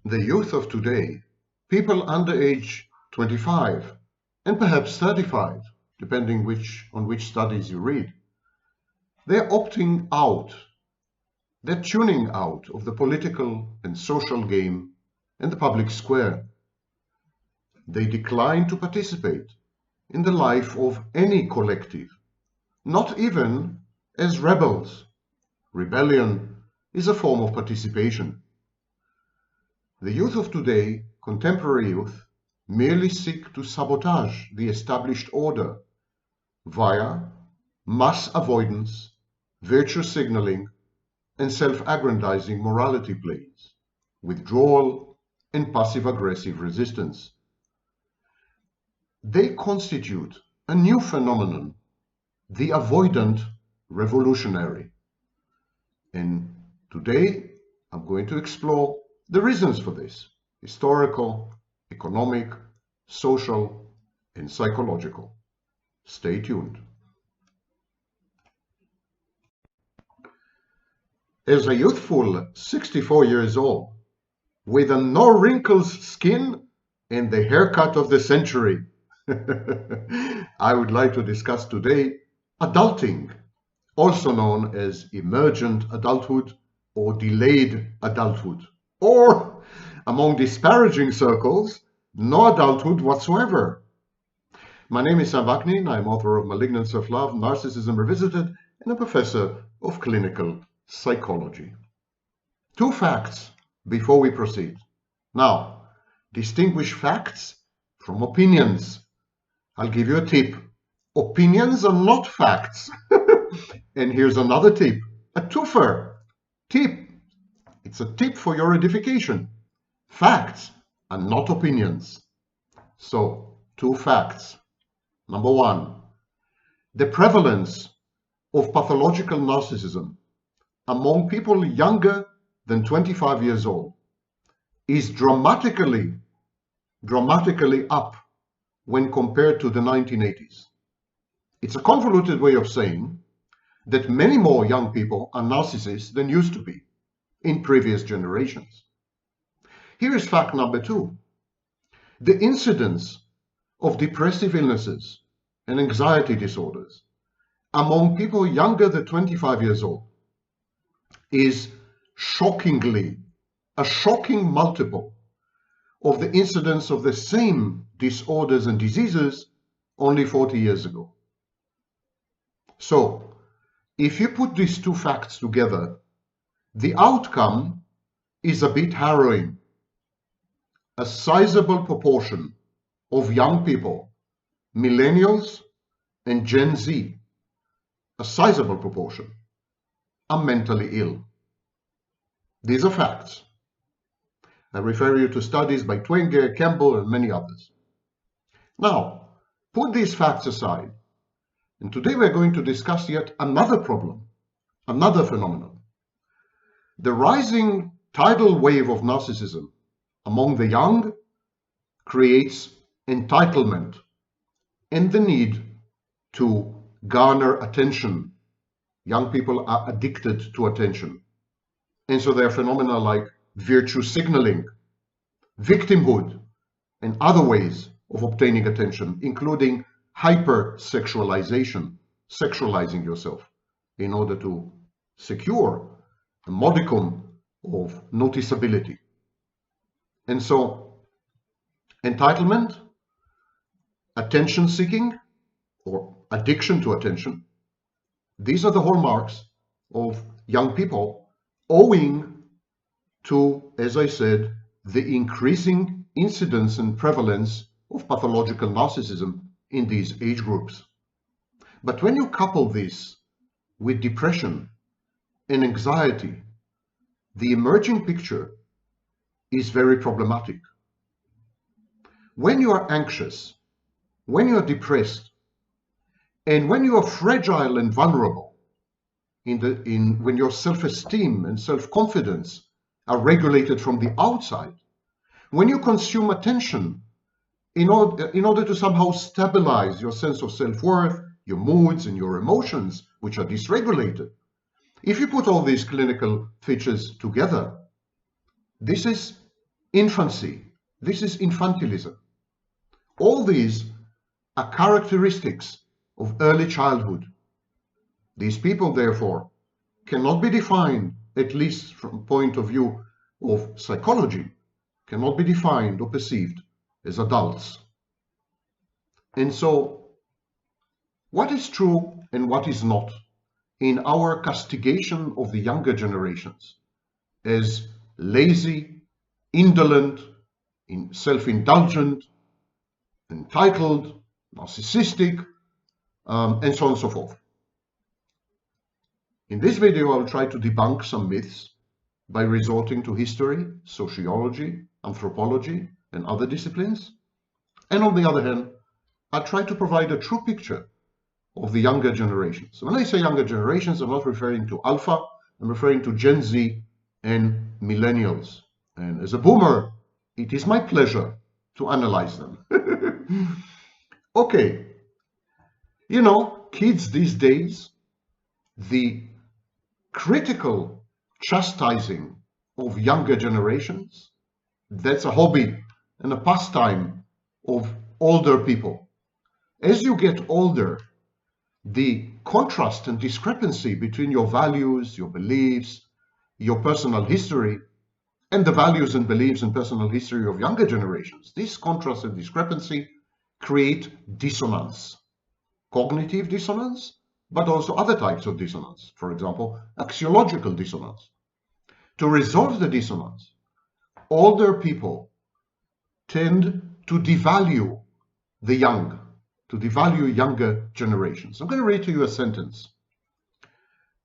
The youth of today, people under age 25 and perhaps 35, depending on which studies you read, they're opting out, they're tuning out of the political and social game and the public square. They decline to participate in the life of any collective, not even as rebels. Rebellion is a form of participation. The youth of today, contemporary youth, merely seek to sabotage the established order via mass avoidance, virtue signaling, and self-aggrandizing morality plays, withdrawal, and passive-aggressive resistance. They constitute a new phenomenon, the avoidant revolutionary. And today I'm going to explore the reasons for this: historical, economic, social, and psychological. Stay tuned. As a youthful 64 years old, with a no wrinkles skin and the haircut of the century, I would like to discuss today adulting, also known as emergent adulthood or delayed adulthood, or among disparaging circles, no adulthood whatsoever. My name is Sam Vaknin. I'm author of Malignant Self-Love, Narcissism Revisited, and a professor of clinical psychology. Two facts before we proceed. Now, distinguish facts from opinions. I'll give you a tip. Opinions are not facts. And here's another tip, a twofer. Tip. It's a tip for your edification. Facts are not opinions. So, two facts. Number one, the prevalence of pathological narcissism among people younger than 25 years old is dramatically up when compared to the 1980s. It's a convoluted way of saying that many more young people are narcissists than used to be in previous generations. Here is fact number two. The incidence of depressive illnesses and anxiety disorders among people younger than 25 years old is shockingly a shocking multiple of the incidence of the same disorders and diseases only 40 years ago. So, if you put these two facts together, the outcome is a bit harrowing. A sizable proportion of young people, Millennials and Gen Z, a sizable proportion, are mentally ill. These are facts. I refer you to studies by Twenge, Campbell, and many others. Now, put these facts aside, and today we're going to discuss yet another problem, another phenomenon. The rising tidal wave of narcissism among the young creates entitlement and the need to garner attention. Young people are addicted to attention. And so there are phenomena like virtue signaling, victimhood, and other ways of obtaining attention, including hypersexualization, sexualizing yourself in order to secure a modicum of noticeability. And so entitlement, attention seeking, or addiction to attention, these are the hallmarks of young people owing to, as I said, the increasing incidence and prevalence of pathological narcissism in these age groups. But when you couple this with depression and anxiety, the emerging picture is very problematic. When you are anxious, when you are depressed, and when you are fragile and vulnerable, when your self-esteem and self-confidence are regulated from the outside, when you consume attention in order to somehow stabilize your sense of self-worth, your moods and your emotions, which are dysregulated, if you put all these clinical features together, this is infancy. This is infantilism. All these are characteristics of early childhood. These people, therefore, cannot be defined, at least from the point of view of psychology, cannot be defined or perceived as adults. And so, what is true and what is not in our castigation of the younger generations as lazy, indolent, self-indulgent, entitled, narcissistic, and so on and so forth. In this video, I'll try to debunk some myths by resorting to history, sociology, anthropology, and other disciplines. And on the other hand, I'll try to provide a true picture of the younger generations. When I say younger generations, I'm not referring to Alpha, I'm referring to Gen Z and Millennials. And as a boomer, it is my pleasure to analyze them. Okay, you know, kids these days, the critical chastising of younger generations, that's a hobby and a pastime of older people. As you get older, the contrast and discrepancy between your values, your beliefs, your personal history, and the values and beliefs and personal history of younger generations, this contrast and discrepancy create dissonance, cognitive dissonance, but also other types of dissonance, for example, axiological dissonance. To resolve the dissonance, older people tend to devalue the young, to devalue younger generations. I'm going to read to you a sentence.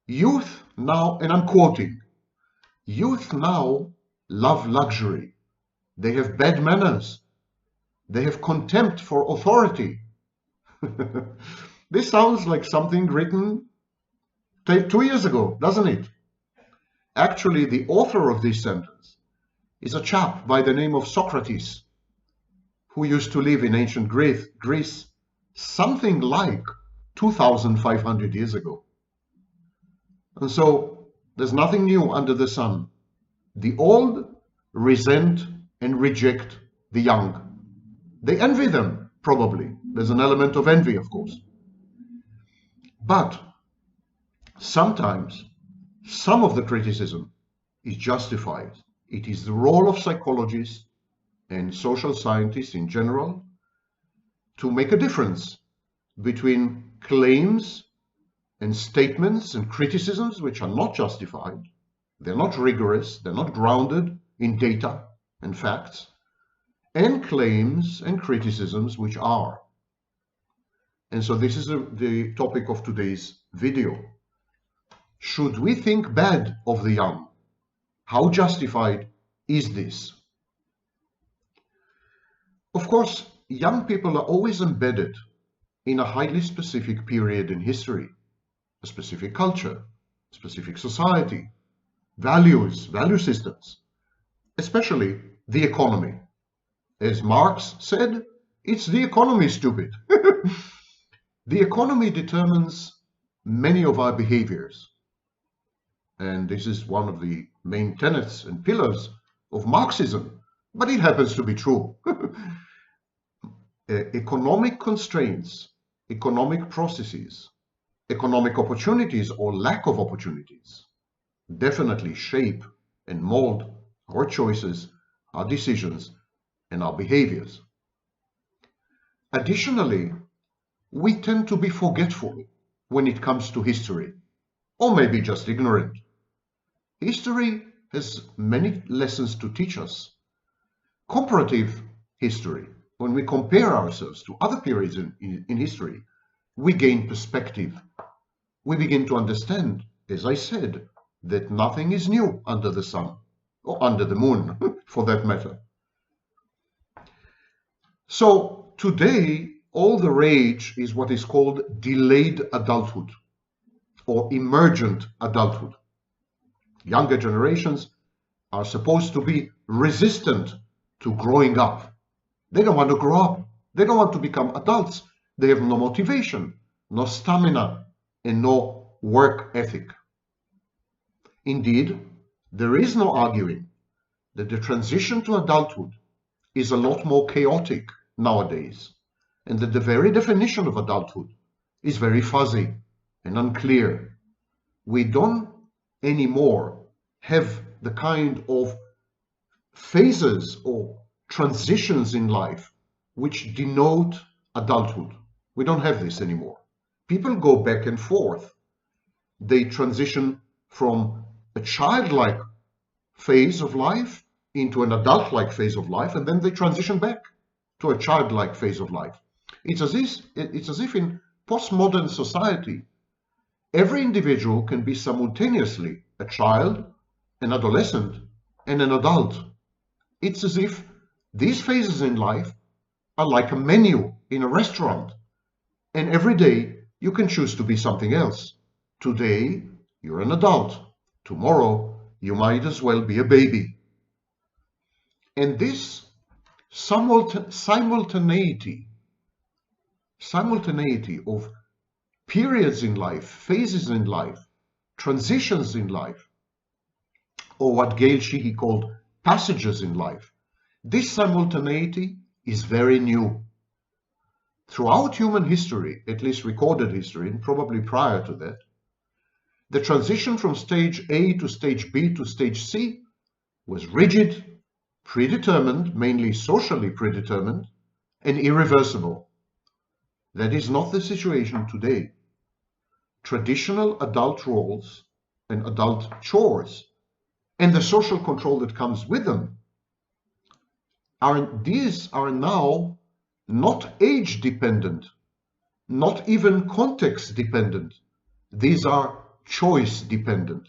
Youth now, and I'm quoting, youth now love luxury. They have bad manners. They have contempt for authority. This sounds like something written 2 years ago, doesn't it? Actually, the author of this sentence is a chap by the name of Socrates, who used to live in ancient Greece something like 2,500 years ago. And so there's nothing new under the sun. The old resent and reject the young. They envy them, probably. There's an element of envy, of course. But sometimes some of the criticism is justified. It is the role of psychologists and social scientists in general to make a difference between claims and statements and criticisms which are not justified. They're not rigorous, they're not grounded in data and facts, and claims and criticisms which are. And so this is the topic of today's video. Should we think bad of the young? How justified is this? Of course, young people are always embedded in a highly specific period in history, a specific culture, specific society, values, value systems, especially the economy. As Marx said, it's the economy, stupid. The economy determines many of our behaviors. And this is one of the main tenets and pillars of Marxism, but it happens to be true. Economic constraints, economic processes, economic opportunities or lack of opportunities definitely shape and mold our choices, our decisions, and our behaviors. Additionally, we tend to be forgetful when it comes to history, or maybe just ignorant. History has many lessons to teach us. Comparative history, when we compare ourselves to other periods in history, we gain perspective. We begin to understand, as I said, that nothing is new under the sun, or under the moon, for that matter. So today, all the rage is what is called delayed adulthood, or emergent adulthood. Younger generations are supposed to be resistant to growing up. They don't want to grow up. They don't want to become adults. They have no motivation, no stamina, and no work ethic. Indeed, there is no arguing that the transition to adulthood is a lot more chaotic nowadays, and that the very definition of adulthood is very fuzzy and unclear. We don't anymore have the kind of phases or transitions in life which denote adulthood. We don't have this anymore. People go back and forth. They transition from a childlike phase of life into an adult-like phase of life, and then they transition back to a childlike phase of life. It's as if in postmodern society, every individual can be simultaneously a child, an adolescent, and an adult. It's as if these phases in life are like a menu in a restaurant, and every day you can choose to be something else. Today, you're an adult. Tomorrow, you might as well be a baby. And this simultaneity of periods in life, phases in life, transitions in life, or what Gail Sheehy called passages in life, this simultaneity is very new. Throughout human history, at least recorded history, and probably prior to that, the transition from stage A to stage B to stage C was rigid, predetermined, mainly socially predetermined, and irreversible. That is not the situation today. Traditional adult roles and adult chores and the social control that comes with them are now not age dependent, not even context dependent. These are choice dependent.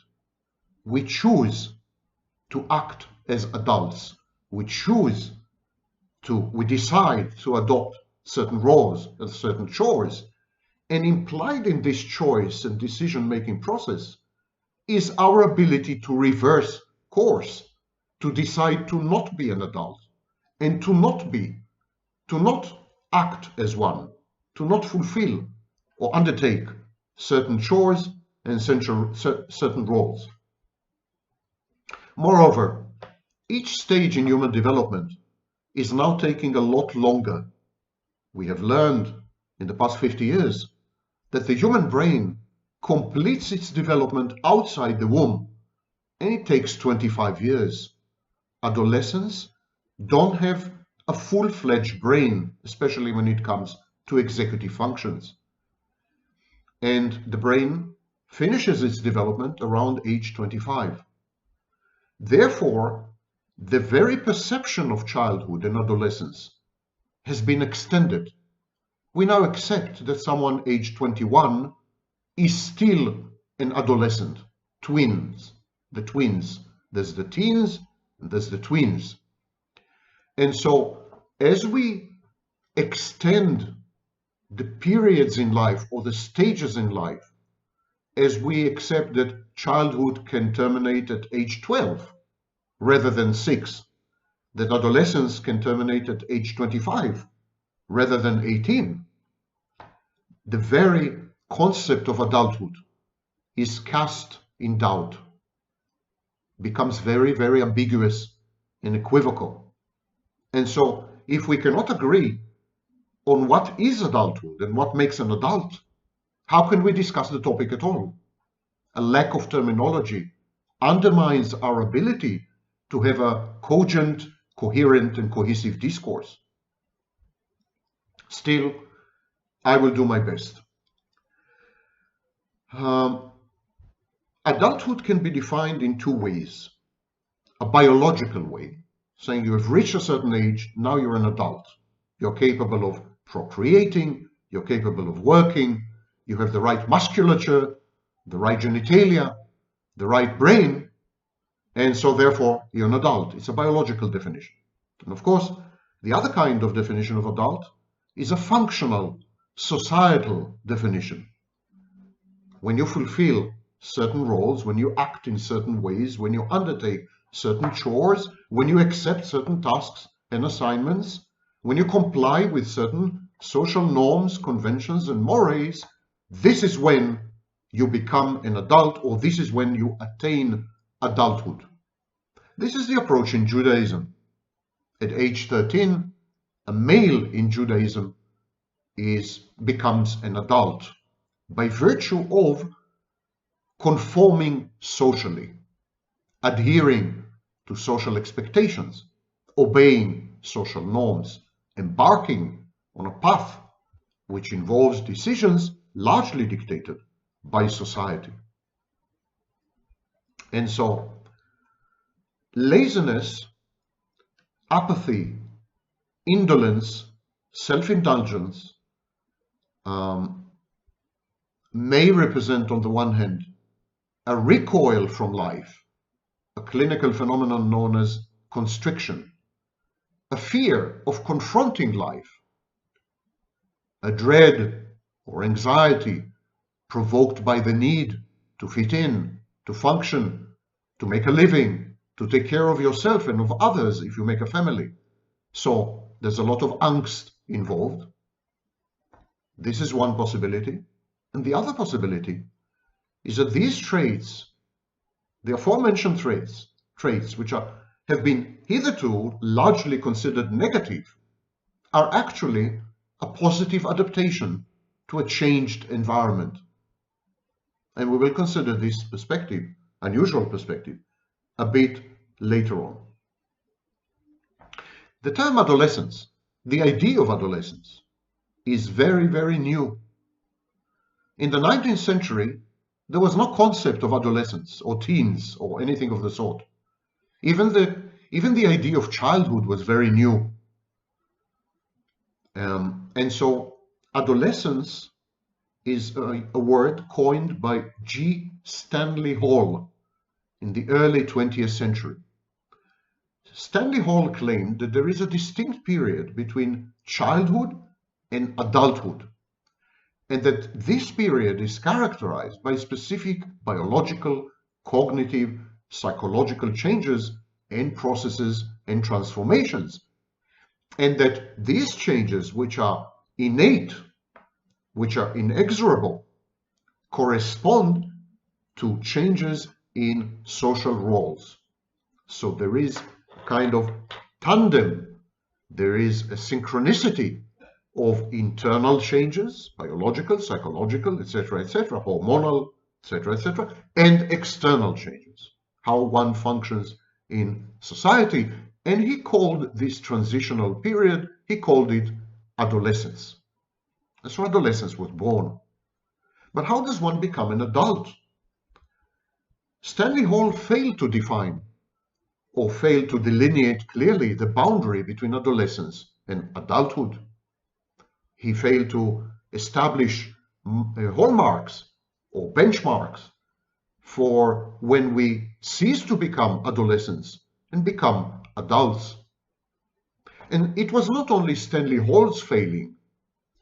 We choose to act as adults. We decide to adopt certain roles and certain chores. And implied in this choice and decision-making process is our ability to reverse course, to decide to not be an adult, and to not act as one, to not fulfill or undertake certain chores and certain roles. Moreover, each stage in human development is now taking a lot longer. We have learned in the past 50 years that the human brain completes its development outside the womb, and it takes 25 years. Adolescents don't have a full-fledged brain, especially when it comes to executive functions. And the brain finishes its development around age 25. Therefore, the very perception of childhood and adolescence has been extended. We now accept that someone aged 21 is still an adolescent. Twins, the twins. There's the teens and there's the twins. And so as we extend the periods in life or the stages in life, as we accept that childhood can terminate at age 12 rather than 6, that adolescence can terminate at age 25 rather than 18, the very concept of adulthood is cast in doubt, becomes very, very ambiguous and equivocal. And so if we cannot agree on what is adulthood and what makes an adult, how can we discuss the topic at all? A lack of terminology undermines our ability to have a cogent, coherent, and cohesive discourse. Still, I will do my best. Adulthood can be defined in two ways. A biological way, saying you have reached a certain age, now you're an adult. You're capable of procreating, you're capable of working, you have the right musculature, the right genitalia, the right brain, and so therefore you're an adult. It's a biological definition. And of course, the other kind of definition of adult is a functional, societal definition. When you fulfill certain roles, when you act in certain ways, when you undertake certain chores, when you accept certain tasks and assignments, when you comply with certain social norms, conventions, and mores, this is when you become an adult, or this is when you attain adulthood. This is the approach in Judaism. At age 13, a male in Judaism becomes an adult by virtue of conforming socially, adhering to social expectations, obeying social norms, embarking on a path which involves decisions largely dictated by society. And so, laziness, apathy, indolence, self-indulgence may represent, on the one hand, a recoil from life, a clinical phenomenon known as constriction, a fear of confronting life, a dread or anxiety provoked by the need to fit in, to function, to make a living, to take care of yourself and of others if you make a family. So there's a lot of angst involved. This is one possibility. And the other possibility is that these traits, the aforementioned traits which have been hitherto largely considered negative, are actually a positive adaptation to a changed environment. And we will consider this perspective, unusual perspective, a bit later on. The term adolescence, the idea of adolescence, is very, very new. In the 19th century, there was no concept of adolescence or teens or anything of the sort. Even the idea of childhood was very new. And so adolescence is a word coined by G. Stanley Hall in the early 20th century. Stanley Hall claimed that there is a distinct period between childhood and adulthood, and that this period is characterized by specific biological, cognitive, psychological changes and processes and transformations, and that these changes, which are innate, which are inexorable, correspond to changes in social roles. So there is a kind of tandem, there is a synchronicity of internal changes, biological, psychological, etc., hormonal, etc., and external changes, how one functions in society. And he called this transitional period, he called it adolescence. And so adolescence was born. But how does one become an adult? Stanley Hall failed to define or failed to delineate clearly the boundary between adolescence and adulthood. He failed to establish hallmarks or benchmarks for when we cease to become adolescents and become adults. And it was not only Stanley Hall's failing.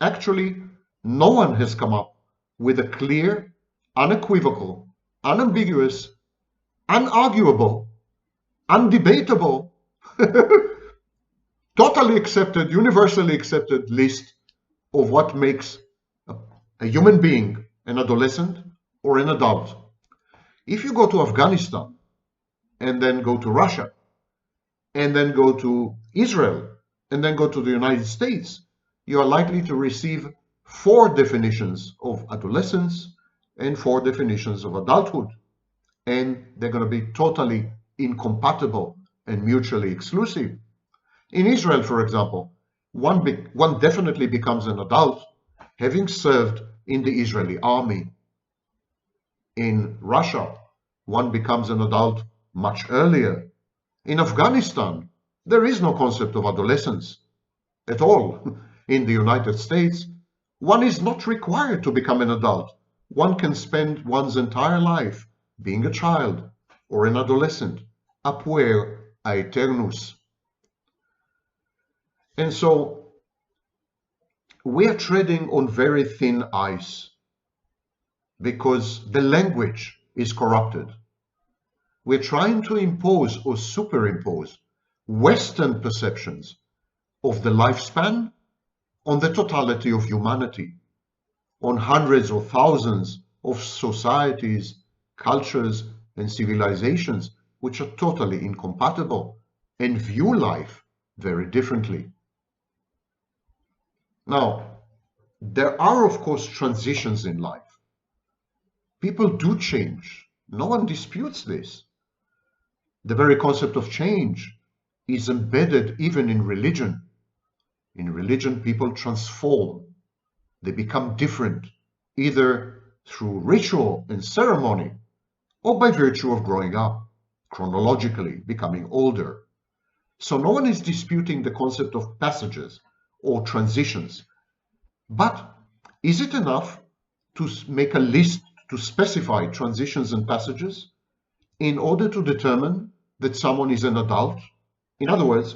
Actually, no one has come up with a clear, unequivocal, unambiguous, unarguable, undebatable, totally accepted, universally accepted list of what makes a human being an adolescent or an adult. If you go to Afghanistan and then go to Russia and then go to Israel and then go to the United States, you are likely to receive 4 definitions of adolescence and 4 definitions of adulthood. And they're going to be totally incompatible and mutually exclusive. In Israel, for example, one definitely becomes an adult having served in the Israeli army. In Russia, one becomes an adult much earlier. In Afghanistan, there is no concept of adolescence at all. In the United States, one is not required to become an adult. One can spend one's entire life being a child or an adolescent, a puer aeternus. And so we are treading on very thin ice because the language is corrupted. We're trying to impose or superimpose Western perceptions of the lifespan on the totality of humanity, on hundreds or thousands of societies, cultures, and civilizations which are totally incompatible and view life very differently. Now, there are, of course, transitions in life. People do change. No one disputes this. The very concept of change is embedded even in religion. In religion, people transform. They become different, either through ritual and ceremony or by virtue of growing up, chronologically becoming older. So no one is disputing the concept of passages or transitions. But is it enough to make a list to specify transitions and passages in order to determine that someone is an adult? In other words,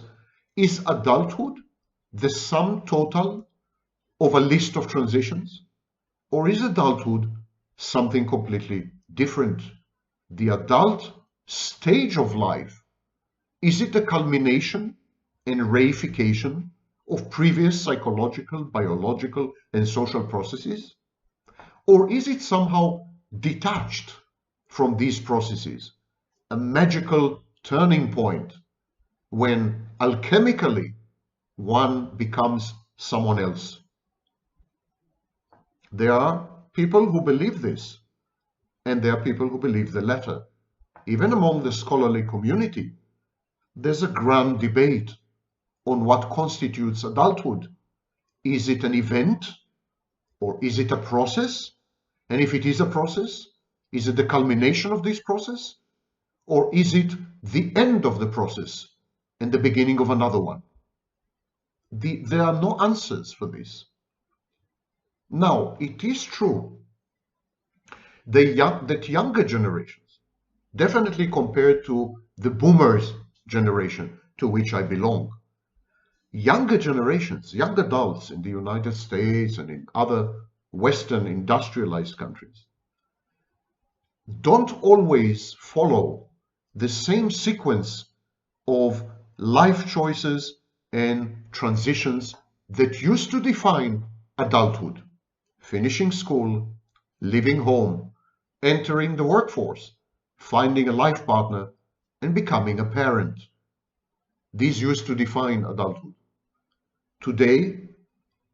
is adulthood the sum total of a list of transitions? Or is adulthood something completely different? The adult stage of life, is it the culmination and reification of previous psychological, biological, and social processes? Or is it somehow detached from these processes, a magical turning point when alchemically one becomes someone else? There are people who believe this, and there are people who believe the latter. Even among the scholarly community, there's a grand debate on what constitutes adulthood. Is it an event, or is it a process? And if it is a process, is it the culmination of this process, or is it the end of the process and the beginning of another one? There are no answers for this. Now, it is true that younger generations, definitely compared to the boomers generation to which I belong, younger generations, young adults in the United States and in other Western industrialized countries, don't always follow the same sequence of life choices and transitions that used to define adulthood. Finishing school, leaving home, entering the workforce, finding a life partner, and becoming a parent. These used to define adulthood. Today,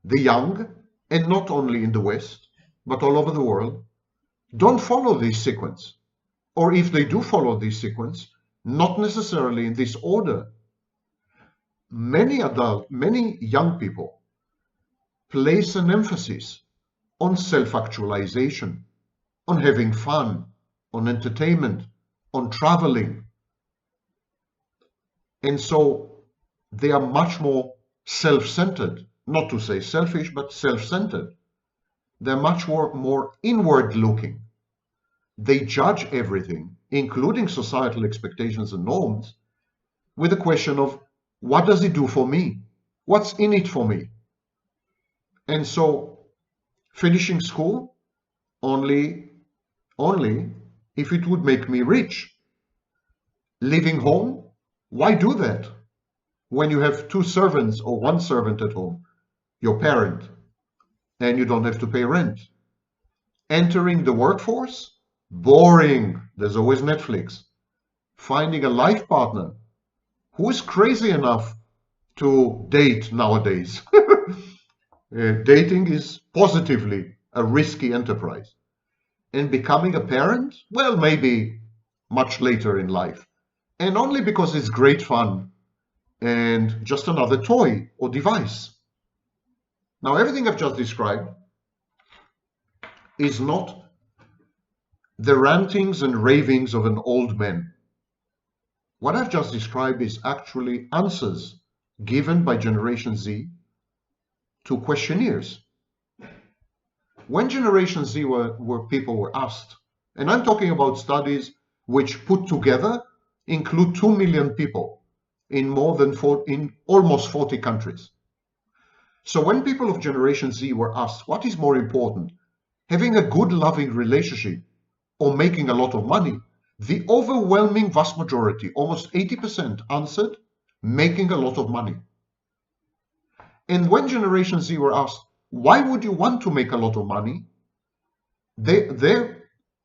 the young, and not only in the West, but all over the world, don't follow this sequence. Or if they do follow this sequence, not necessarily in this order. Many young people place an emphasis on self-actualization, on having fun, on entertainment, on traveling. And so they are much more self-centered, not to say selfish, but self-centered. They're much more inward-looking. They judge everything, including societal expectations and norms, with the question of, what does it do for me? What's in it for me? And so, finishing school, only if it would make me rich. Leaving home, why do that? When you have two servants or one servant at home, your parent, and you don't have to pay rent. Entering the workforce, boring. There's always Netflix. Finding a life partner, who is crazy enough to date nowadays? Dating is positively a risky enterprise. And becoming a parent, well, maybe much later in life. And only because it's great fun and just another toy or device. Now, everything I've just described is not the rantings and ravings of an old man. What I've just described is actually answers given by Generation Z to questionnaires. When Generation Z people were asked, and I'm talking about studies which put together include 2 million people in almost 40 countries. So when people of Generation Z were asked, what is more important, having a good loving relationship or making a lot of money? The overwhelming vast majority, almost 80%, answered making a lot of money. And when Generation Z were asked, why would you want to make a lot of money? Their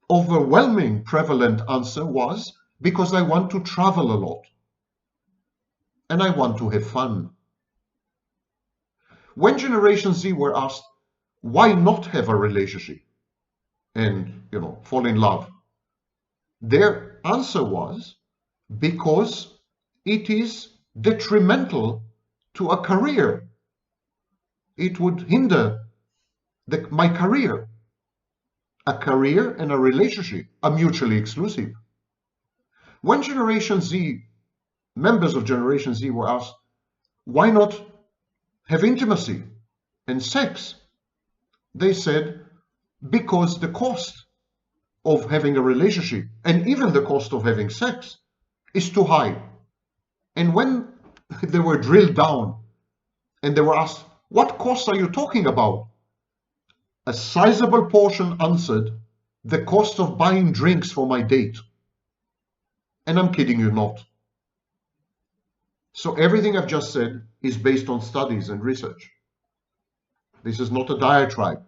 overwhelming prevalent answer was because I want to travel a lot and I want to have fun. When Generation Z were asked, why not have a relationship and, fall in love? Their answer was, because it is detrimental to a career. It would hinder my career. A career and a relationship are mutually exclusive. When members of Generation Z were asked, why not have intimacy and sex? They said, because the cost of having a relationship and even the cost of having sex is too high. And when they were drilled down and they were asked, what costs are you talking about? A sizable portion answered, the cost of buying drinks for my date. And I'm kidding you not. So everything I've just said is based on studies and research. This is not a diatribe,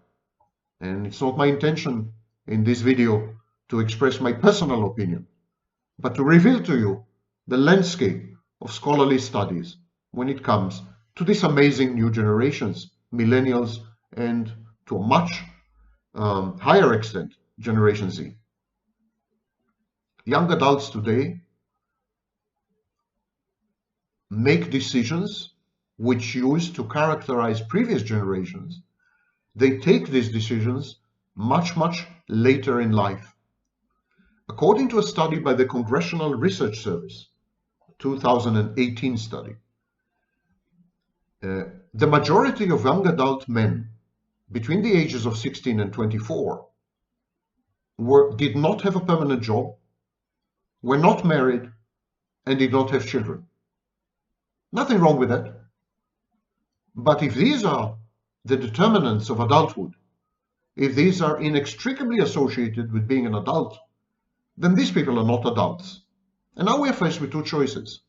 and it's not my intention in this video to express my personal opinion, but to reveal to you the landscape of scholarly studies when it comes to these amazing new generations, millennials, and to a much higher extent, Generation Z. Young adults today make decisions which used to characterize previous generations. They take these decisions much, much later in life. According to a study by the Congressional Research Service, 2018 study, the majority of young adult men between the ages of 16 and 24 did not have a permanent job, were not married, and did not have children. Nothing wrong with that. But if these are the determinants of adulthood, if these are inextricably associated with being an adult, then these people are not adults. And now we are faced with two choices.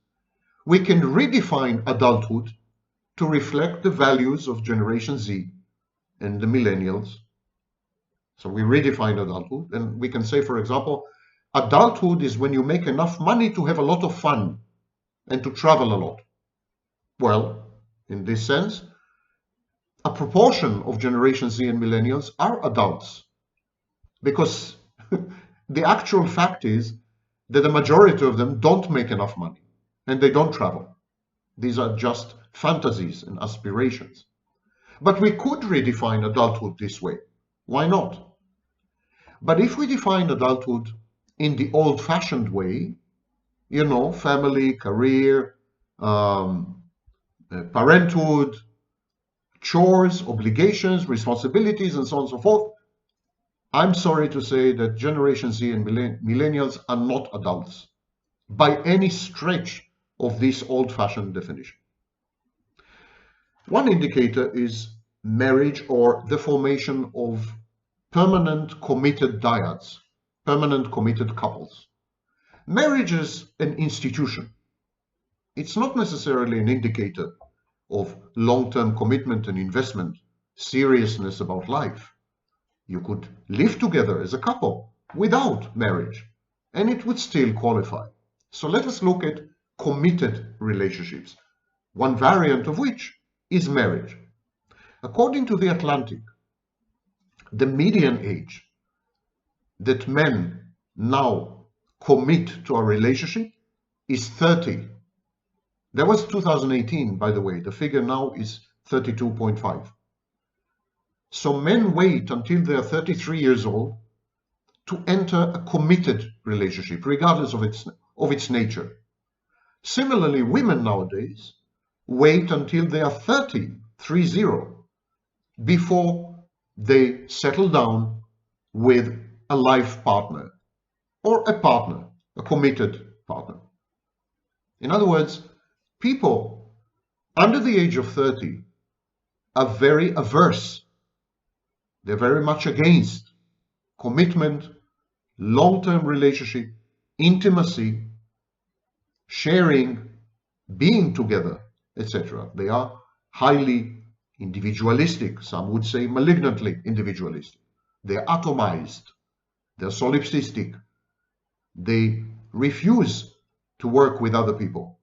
We can redefine adulthood to reflect the values of Generation Z and the millennials. So we redefine adulthood, and we can say, for example, adulthood is when you make enough money to have a lot of fun and to travel a lot. Well, in this sense, a proportion of Generation Z and millennials are adults, because the actual fact is that the majority of them don't make enough money and they don't travel. These are just fantasies and aspirations. But we could redefine adulthood this way. Why not? But if we define adulthood in the old-fashioned way, family, career, parenthood, chores, obligations, responsibilities, and so on and so forth, I'm sorry to say that Generation Z and millennials are not adults by any stretch of this old-fashioned definition. One indicator is marriage, or the formation of permanent committed dyads, permanent committed couples. Marriage is an institution. It's not necessarily an indicator of long-term commitment and investment, seriousness about life. You could live together as a couple without marriage, and it would still qualify. So let us look at committed relationships, one variant of which is marriage. According to The Atlantic, the median age that men now commit to a relationship is 30. That was 2018, by the way. The figure now is 32.5. So men wait until they are 33 years old to enter a committed relationship, regardless of its nature. Similarly, women nowadays wait until they are 30, before they settle down with a life partner or a partner, a committed partner. In other words, people under the age of 30 are very averse. They're very much against commitment, long-term relationship, intimacy, sharing, being together, etc. They are highly individualistic. Some would say malignantly individualistic. They're atomized. They're solipsistic. They refuse to work with other people.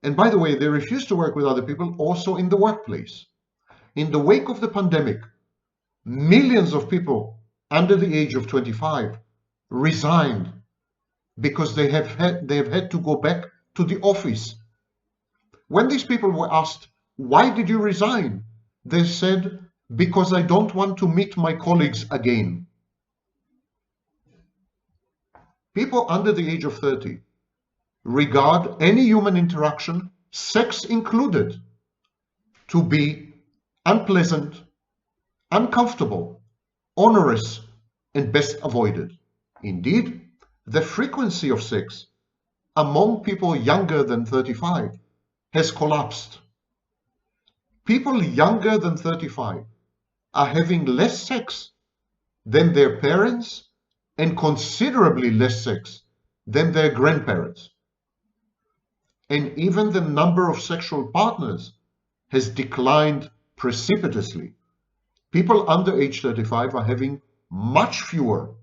And by the way, they refuse to work with other people also in the workplace. In the wake of the pandemic, millions of people under the age of 25 resigned because they have had to go back to the office. When these people were asked, why did you resign? They said, because I don't want to meet my colleagues again. People under the age of 30 regard any human interaction, sex included, to be unpleasant, uncomfortable, onerous, and best avoided. Indeed, the frequency of sex among people younger than 35 has collapsed. People younger than 35 are having less sex than their parents and considerably less sex than their grandparents. And even the number of sexual partners has declined precipitously. People under age 35 are having much fewer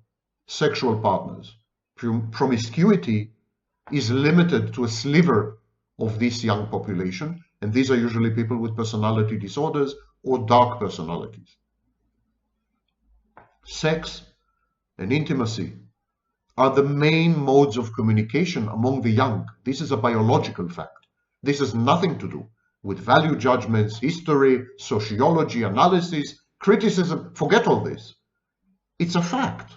sexual partners. Promiscuity is limited to a sliver of this young population, and these are usually people with personality disorders or dark personalities. Sex and intimacy are the main modes of communication among the young. This is a biological fact. This has nothing to do with value judgments, history, sociology, analysis, criticism. Forget all this. It's a fact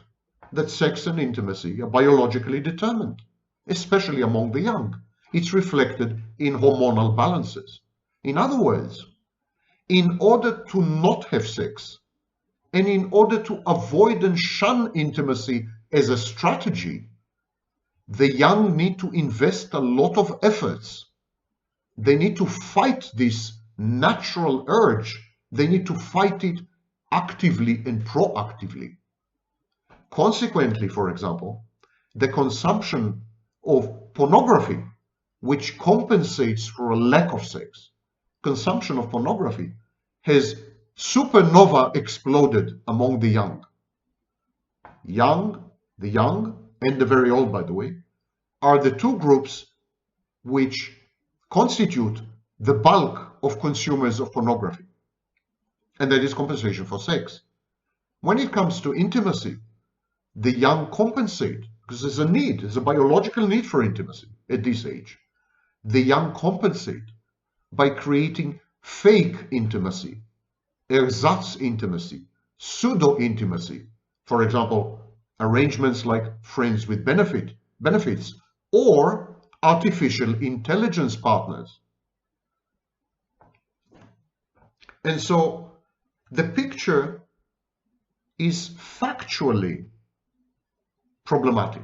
that sex and intimacy are biologically determined, especially among the young. It's reflected in hormonal balances. In other words, in order to not have sex, and in order to avoid and shun intimacy as a strategy, the young need to invest a lot of efforts. They need to fight this natural urge. They need to fight it actively and proactively. Consequently, for example, the consumption of pornography, which compensates for a lack of sex, consumption of pornography has supernova exploded among the young. The young and the very old, by the way, are the two groups which constitute the bulk of consumers of pornography. And that is compensation for sex. When it comes to intimacy, the young compensate because there's a need, there's a biological need for intimacy at this age. The young compensate by creating fake intimacy, ersatz intimacy, pseudo intimacy. For example, arrangements like friends with benefits or artificial intelligence partners. And so the picture is factually problematic.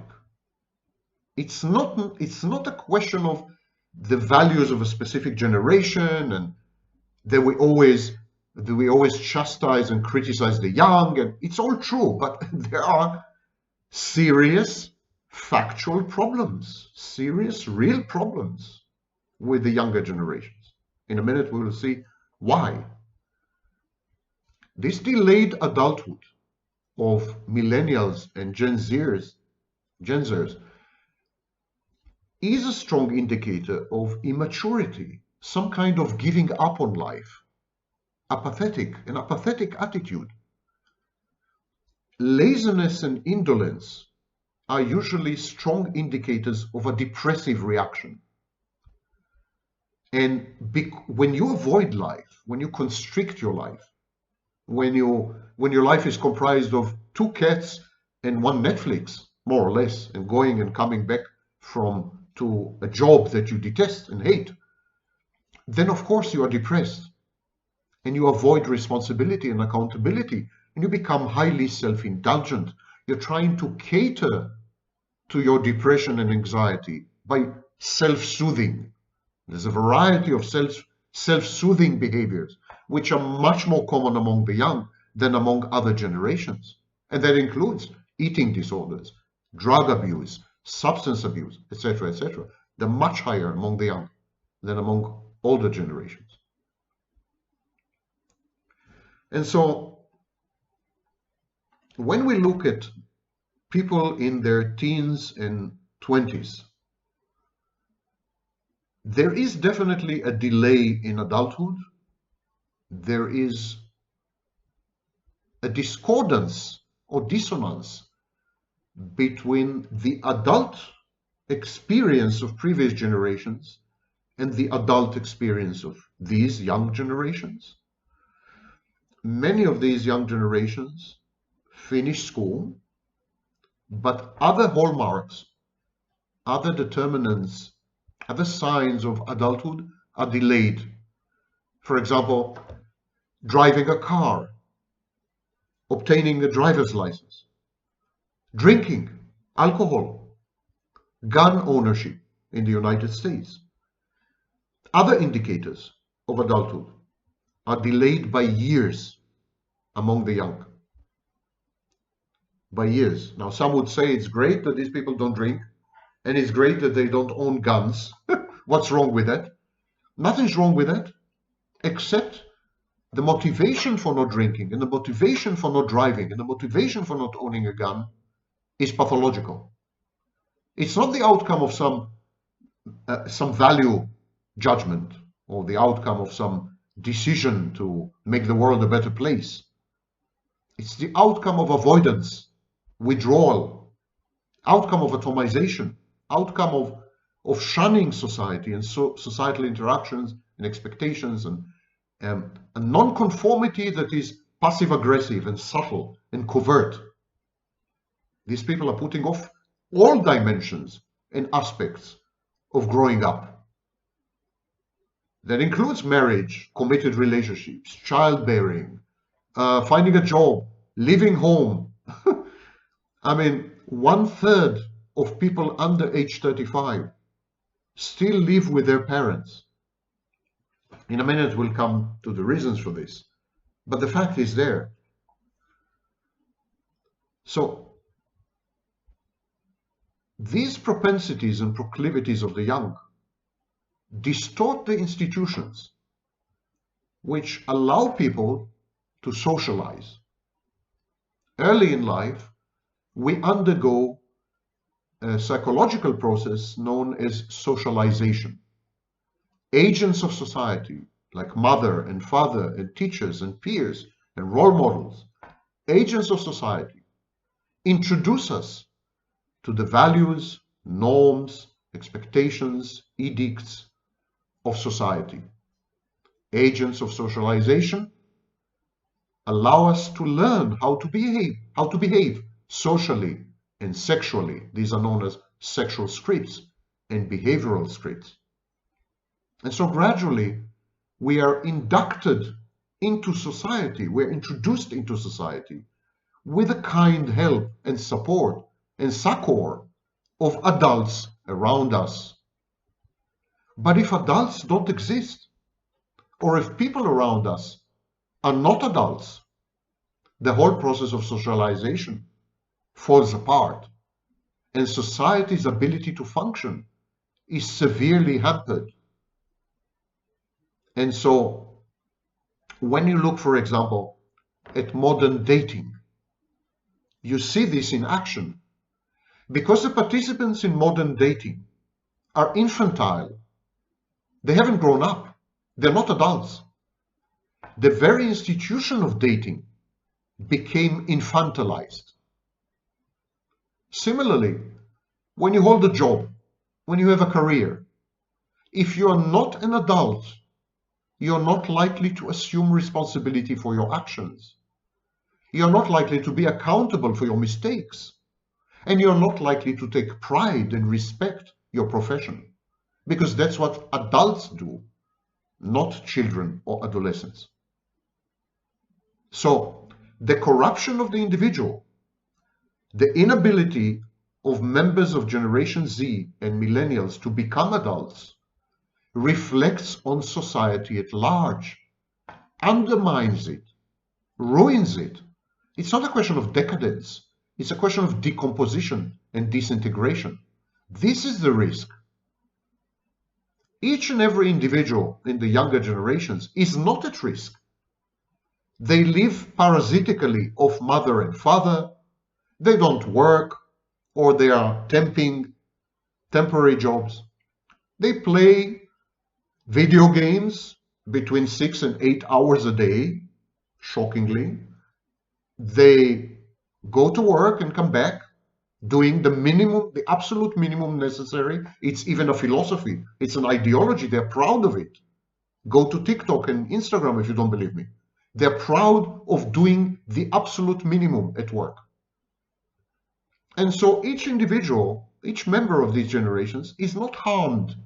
It's not a question of the values of a specific generation and that we always chastise and criticize the young, and it's all true, but there are serious factual problems, serious real problems with the younger generations. In a minute we will see why. This delayed adulthood of millennials and Gen-Zers is a strong indicator of immaturity, some kind of giving up on life, an apathetic attitude. Laziness and indolence are usually strong indicators of a depressive reaction. And when you avoid life, when you constrict your life, when your life is comprised of 2 cats and 1 Netflix, more or less, and going and coming back to a job that you detest and hate, then of course you are depressed and you avoid responsibility and accountability and you become highly self-indulgent. You're trying to cater to your depression and anxiety by self-soothing. There's a variety of self-soothing behaviors which are much more common among the young than among other generations. And that includes eating disorders, drug abuse, substance abuse, etc., etc. They're much higher among the young than among older generations. And so when we look at people in their teens and 20s. There is definitely a delay in adulthood. There is a discordance or dissonance between the adult experience of previous generations and the adult experience of these young generations. Many of these young generations finish school, but other hallmarks, other determinants, other signs of adulthood are delayed. For example, driving a car, obtaining a driver's license, drinking alcohol, gun ownership in the United States. Other indicators of adulthood are delayed by years among the young. By years. Now, some would say it's great that these people don't drink, and it's great that they don't own guns. What's wrong with that? Nothing's wrong with that, except the motivation for not drinking and the motivation for not driving and the motivation for not owning a gun is pathological. It's not the outcome of some value judgment or the outcome of some decision to make the world a better place. It's the outcome of avoidance, withdrawal, outcome of atomization, outcome of shunning society and societal interactions and expectations, and a non-conformity that is passive-aggressive and subtle and covert. These people are putting off all dimensions and aspects of growing up. That includes marriage, committed relationships, childbearing, finding a job, leaving home. I mean, 1/3 of people under age 35 still live with their parents. In a minute, we'll come to the reasons for this, but the fact is there. So, these propensities and proclivities of the young distort the institutions which allow people to socialize. Early in life, we undergo a psychological process known as socialization. Agents of society, like mother and father and teachers and peers and role models, agents of society, introduce us to the values, norms, expectations, edicts of society. Agents of socialization allow us to learn how to behave socially and sexually. These are known as sexual scripts and behavioral scripts. And so gradually we are inducted into society, we're introduced into society with the kind help and support and succor of adults around us. But if adults don't exist, or if people around us are not adults, the whole process of socialization falls apart, and society's ability to function is severely hampered. And so, when you look, for example, at modern dating, you see this in action. Because the participants in modern dating are infantile, they haven't grown up, they're not adults. The very institution of dating became infantilized. Similarly, when you hold a job, when you have a career, if you are not an adult, you're not likely to assume responsibility for your actions. You're not likely to be accountable for your mistakes. And you're not likely to take pride and respect your profession, because that's what adults do, not children or adolescents. So the corruption of the individual, the inability of members of Generation Z and Millennials to become adults, reflects on society at large, undermines it, ruins it. It's not a question of decadence. It's a question of decomposition and disintegration. This is the risk. Each and every individual in the younger generations is not at risk. They live parasitically off mother and father. They don't work, or they are temping temporary jobs. They play video games between 6 and 8 hours a day, shockingly. They go to work and come back doing the minimum, the absolute minimum necessary. It's even a philosophy. It's an ideology. They're proud of it. Go to TikTok and Instagram if you don't believe me. They're proud of doing the absolute minimum at work. And so each individual, each member of these generations is not harmed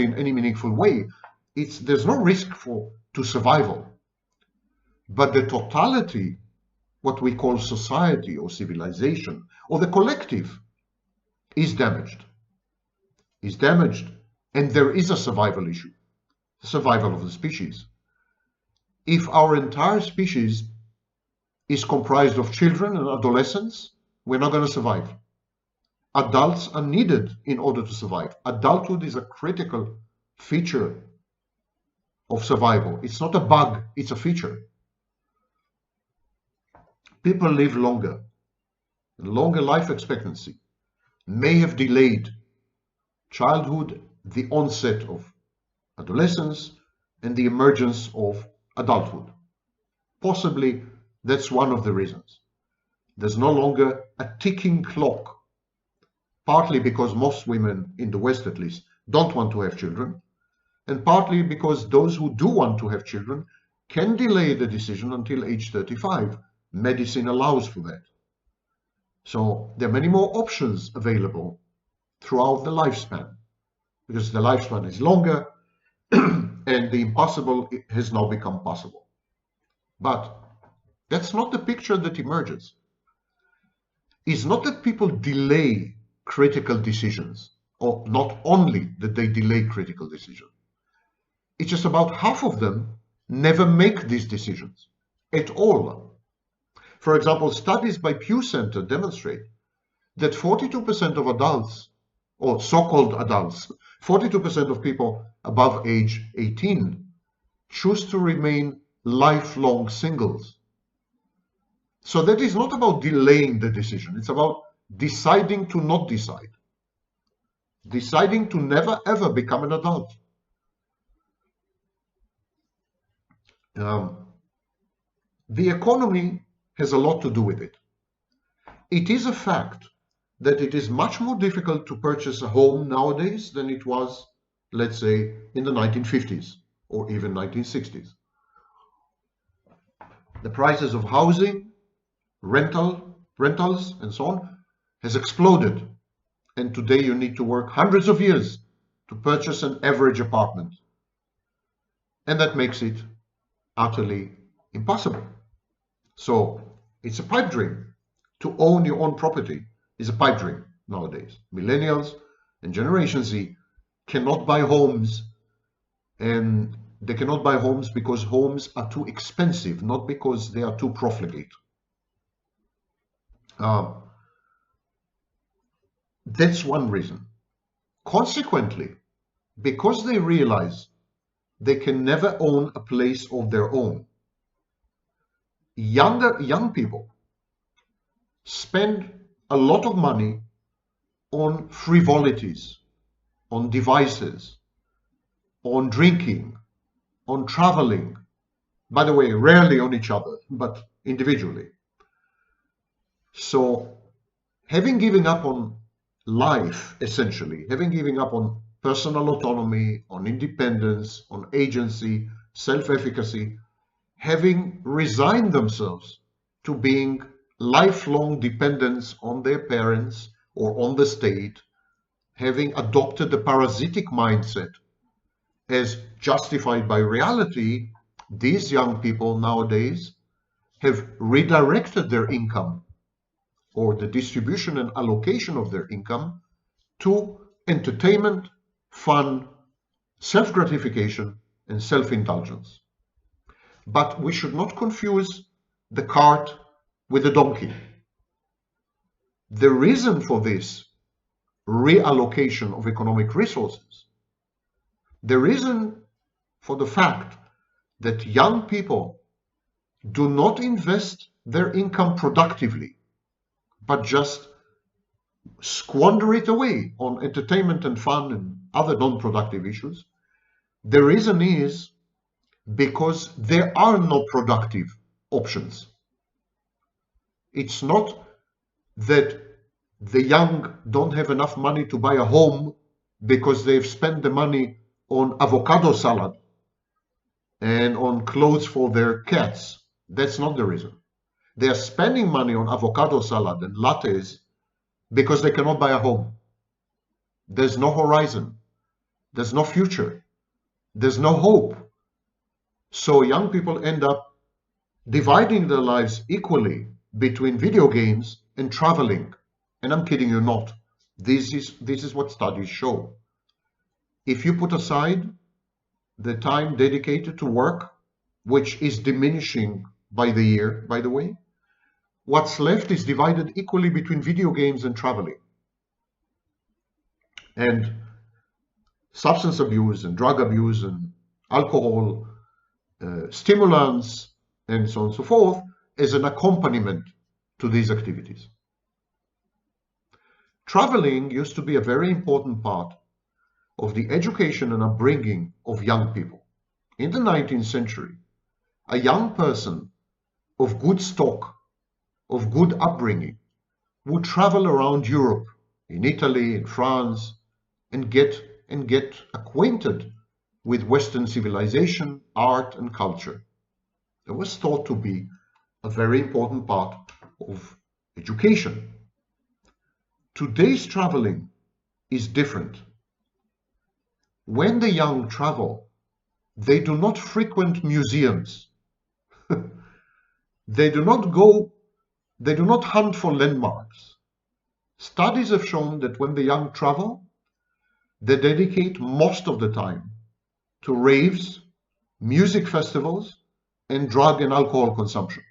in any meaningful way. There's no risk to survival. But the totality, what we call society or civilization or the collective, is damaged. And there is a survival issue, survival of the species. If our entire species is comprised of children and adolescents, we're not going to survive. Adults are needed in order to survive. Adulthood is a critical feature of survival. It's not a bug, it's a feature. People live longer, and longer life expectancy may have delayed childhood, the onset of adolescence, and the emergence of adulthood. Possibly that's one of the reasons. There's no longer a ticking clock, partly because most women, in the West at least, don't want to have children, and partly because those who do want to have children can delay the decision until age 35. Medicine allows for that. So there are many more options available throughout the lifespan, because the lifespan is longer and the impossible has now become possible. But that's not the picture that emerges. It's not that people delay critical decisions, or not only that they delay critical decisions. It's just about half of them never make these decisions at all. For example, studies by Pew Center demonstrate that 42% of adults, or so-called adults, 42% of people above age 18 choose to remain lifelong singles. So that is not about delaying the decision. It's about deciding to not decide. Deciding to never ever become an adult. The economy has a lot to do with it. It is a fact that it is much more difficult to purchase a home nowadays than it was, let's say, in the 1950s or even 1960s. The prices of housing, rentals, and so on has exploded. And today you need to work hundreds of years to purchase an average apartment. And that makes it utterly impossible. So it's a pipe dream. To own your own property is a pipe dream nowadays. Millennials and Generation Z cannot buy homes, and they cannot buy homes because homes are too expensive, not because they are too profligate. That's one reason. Consequently, because they realize they can never own a place of their own, young people spend a lot of money on frivolities, on devices, on drinking, on traveling. By the way, rarely on each other, but individually. So having given up on life, essentially, having given up on personal autonomy, on independence, on agency, self-efficacy, having resigned themselves to being lifelong dependents on their parents or on the state, having adopted the parasitic mindset as justified by reality, these young people nowadays have redirected their income, or the distribution and allocation of their income, to entertainment, fun, self-gratification, and self-indulgence. But we should not confuse the cart with the donkey. The reason for this reallocation of economic resources, the reason for the fact that young people do not invest their income productively, but just squander it away on entertainment and fun and other non-productive issues. The reason is because there are no productive options. It's not that the young don't have enough money to buy a home because they've spent the money on avocado salad and on clothes for their cats. That's not the reason. They are spending money on avocado salad and lattes because they cannot buy a home. There's no horizon. There's no future. There's no hope. So young people end up dividing their lives equally between video games and traveling. And I'm kidding you not. This is what studies show. If you put aside the time dedicated to work, which is diminishing by the year, by the way, what's left is divided equally between video games and traveling. And substance abuse and drug abuse and alcohol, stimulants, and so on and so forth, as an accompaniment to these activities. Traveling used to be a very important part of the education and upbringing of young people. In the 19th century, a young person of good stock, of good upbringing, would travel around Europe, in Italy, in France, and get acquainted with Western civilization, art, and culture. It was thought to be a very important part of education. Today's traveling is different. When the young travel, they do not frequent museums. They do not hunt for landmarks. Studies have shown that when the young travel, they dedicate most of the time to raves, music festivals, and drug and alcohol consumption.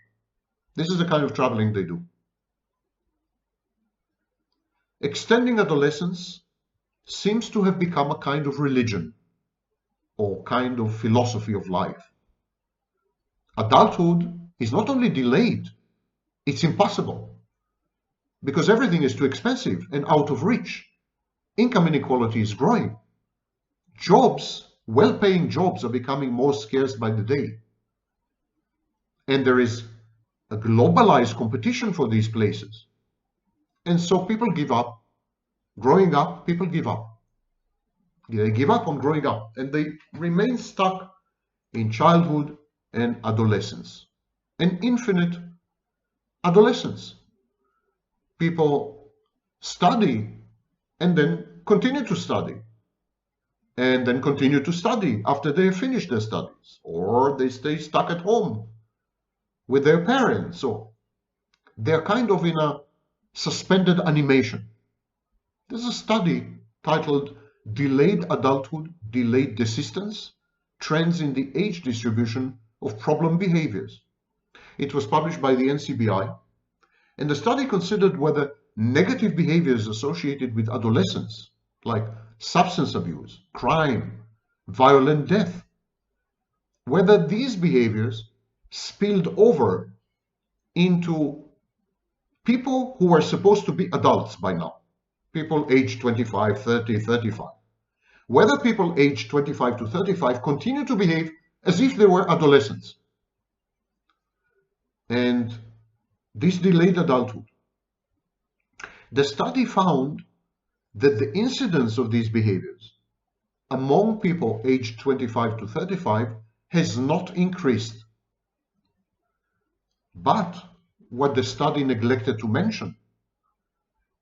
This is the kind of traveling they do. Extending adolescence seems to have become a kind of religion or kind of philosophy of life. Adulthood is not only delayed, it's impossible because everything is too expensive and out of reach. Income inequality is growing. Jobs, well-paying jobs, are becoming more scarce by the day. And there is a globalized competition for these places. And so people give up. Growing up, people give up. They give up on growing up and they remain stuck in childhood and adolescence. An infinite adolescence. People study and then continue to study. And then continue to study after they finish their studies. Or they stay stuck at home with their parents. So they're kind of in a suspended animation. There's a study titled Delayed Adulthood, Delayed Desistance, Trends in the Age Distribution of Problem Behaviors. It was published by the NCBI, and the study considered whether negative behaviors associated with adolescence, like substance abuse, crime, violent death, whether these behaviors spilled over into people who are supposed to be adults by now. People aged 25, 30, 35. Whether people aged 25 to 35 continue to behave as if they were adolescents. And this delayed adulthood. The study found that the incidence of these behaviors among people aged 25 to 35 has not increased. But what the study neglected to mention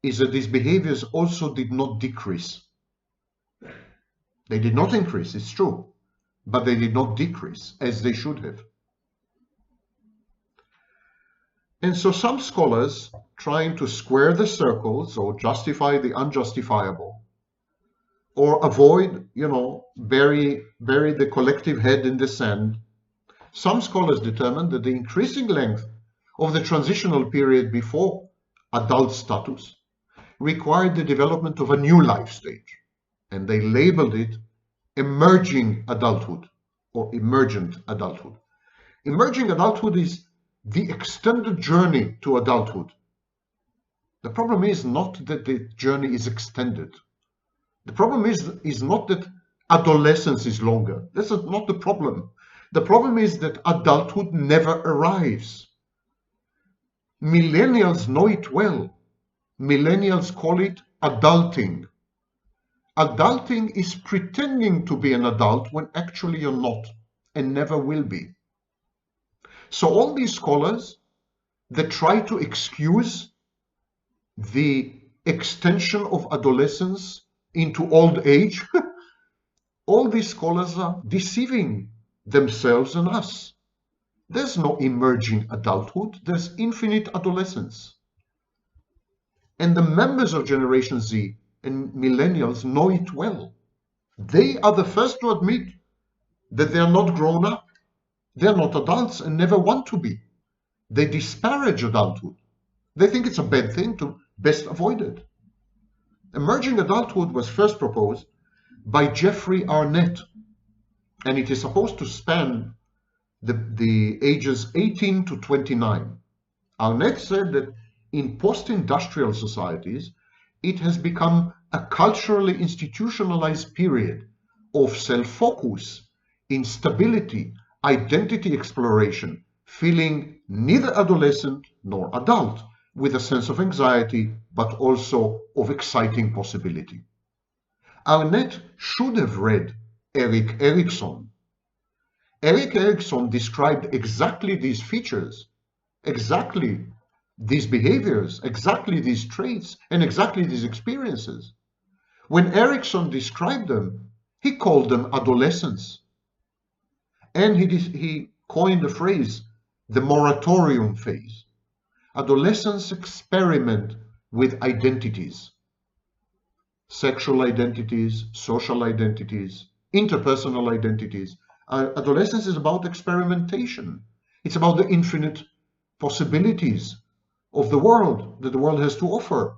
is that these behaviors also did not decrease. They did not increase, it's true, but they did not decrease as they should have. And so some scholars, trying to square the circles or justify the unjustifiable, or avoid, bury the collective head in the sand, some scholars determined that the increasing length of the transitional period before adult status required the development of a new life stage, and they labeled it emerging adulthood or emergent adulthood. Emerging adulthood is the extended journey to adulthood. The problem is not that the journey is extended. The problem is not that adolescence is longer. That's not the problem. The problem is that adulthood never arrives. Millennials know it well. Millennials call it adulting. Adulting is pretending to be an adult when actually you're not and never will be. So all these scholars that try to excuse the extension of adolescence into old age, all these scholars are deceiving themselves and us. There's no emerging adulthood, there's infinite adolescence. And the members of Generation Z and millennials know it well. They are the first to admit that they are not grown up. They're not adults and never want to be. They disparage adulthood. They think it's a bad thing to best avoid it. Emerging adulthood was first proposed by Jeffrey Arnett, and it is supposed to span the ages 18 to 29. Arnett said that in post-industrial societies, it has become a culturally institutionalized period of self-focus, instability, identity exploration, feeling neither adolescent nor adult, with a sense of anxiety, but also of exciting possibility. Arnett should have read Erik Erikson. Erik Erikson described exactly these features, exactly these behaviors, exactly these traits, and exactly these experiences. When Erikson described them, he called them adolescence. And he coined the phrase, the moratorium phase. Adolescents experiment with identities, sexual identities, social identities, interpersonal identities. Adolescence is about experimentation. It's about the infinite possibilities of the world that the world has to offer.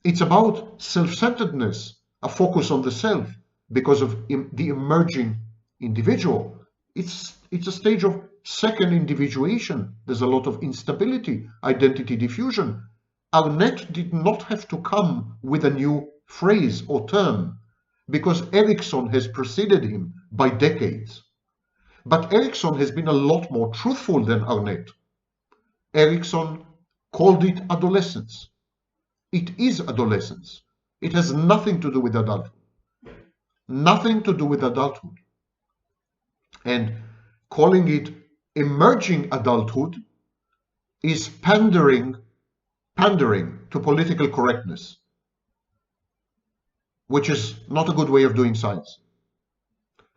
It's about self-centeredness, a focus on the self because of the emerging individual. It's a stage of second individuation. There's a lot of instability, identity diffusion. Arnett did not have to come with a new phrase or term because Erikson has preceded him by decades. But Erikson has been a lot more truthful than Arnett. Erikson called it adolescence. It is adolescence. It has nothing to do with adulthood. Nothing to do with adulthood. And calling it emerging adulthood is pandering to political correctness, which is not a good way of doing science.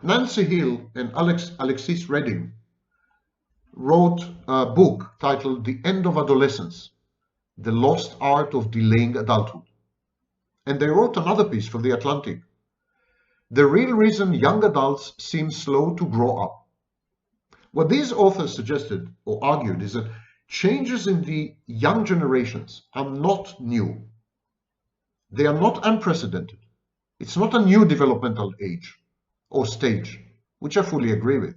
Nancy Hill and Alexis Redding wrote a book titled The End of Adolescence, The Lost Art of Delaying Adulthood. And they wrote another piece for The Atlantic. The real reason young adults seem slow to grow up. What these authors suggested or argued is that changes in the young generations are not new. They are not unprecedented. It's not a new developmental age or stage, which I fully agree with.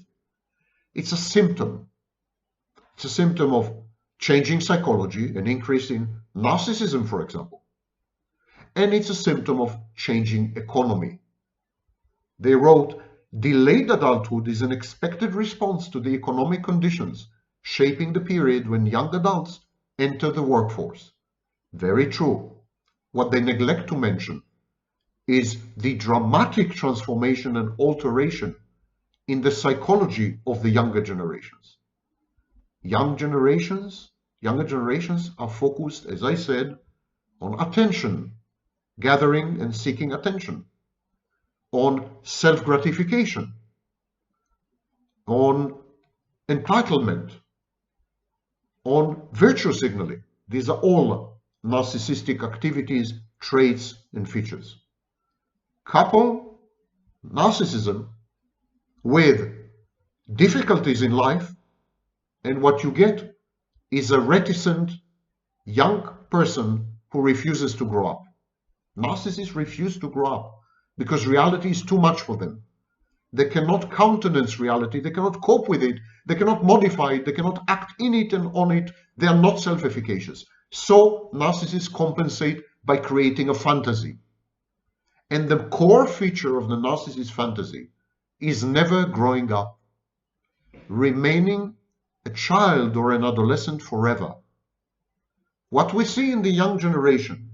It's a symptom. It's a symptom of changing psychology, an increase in narcissism, for example. And it's a symptom of changing economy. They wrote, delayed adulthood is an expected response to the economic conditions shaping the period when young adults enter the workforce. Very true. What they neglect to mention is the dramatic transformation and alteration in the psychology of the younger generations. Younger generations are focused, as I said, on attention, gathering and seeking attention, on self-gratification, on entitlement, on virtue signaling. These are all narcissistic activities, traits, and features. Couple narcissism with difficulties in life, and what you get is a reticent young person who refuses to grow up. Narcissists refuse to grow up because reality is too much for them. They cannot countenance reality, they cannot cope with it, they cannot modify it, they cannot act in it and on it. They are not self-efficacious. So narcissists compensate by creating a fantasy. And the core feature of the narcissist fantasy is never growing up, remaining a child or an adolescent forever. What we see in the young generation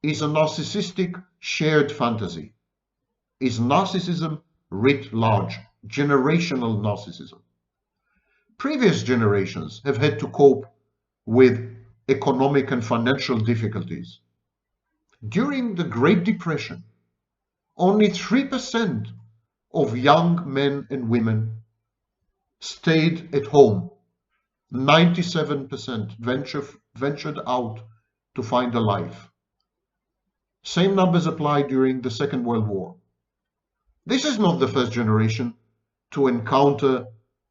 is a narcissistic shared fantasy, is narcissism writ large, generational narcissism. Previous generations have had to cope with economic and financial difficulties. During the Great Depression, only 3% of young men and women stayed at home. 97% ventured out to find a life. Same numbers apply during the Second World War. This is not the first generation to encounter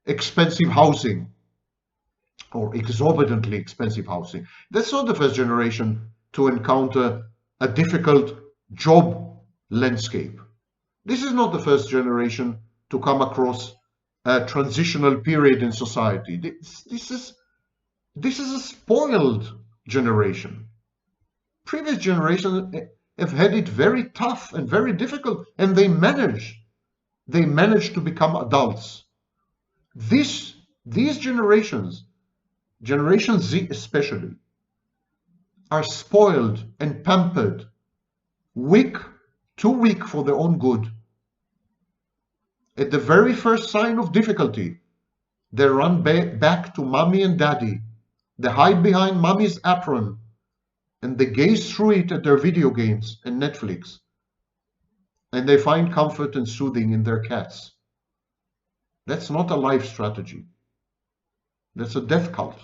expensive housing or exorbitantly expensive housing. That's not the first generation to encounter a difficult job landscape. This is not the first generation to come across a transitional period in society. This is a spoiled generation. Previous generations have had it very tough and very difficult, and they managed to become adults. These generations, Generation Z especially, are spoiled and pampered, too weak for their own good. At the very first sign of difficulty, they run back to mommy and daddy. They hide behind mommy's apron and they gaze through it at their video games and Netflix. And they find comfort and soothing in their cats. That's not a life strategy. That's a death cult.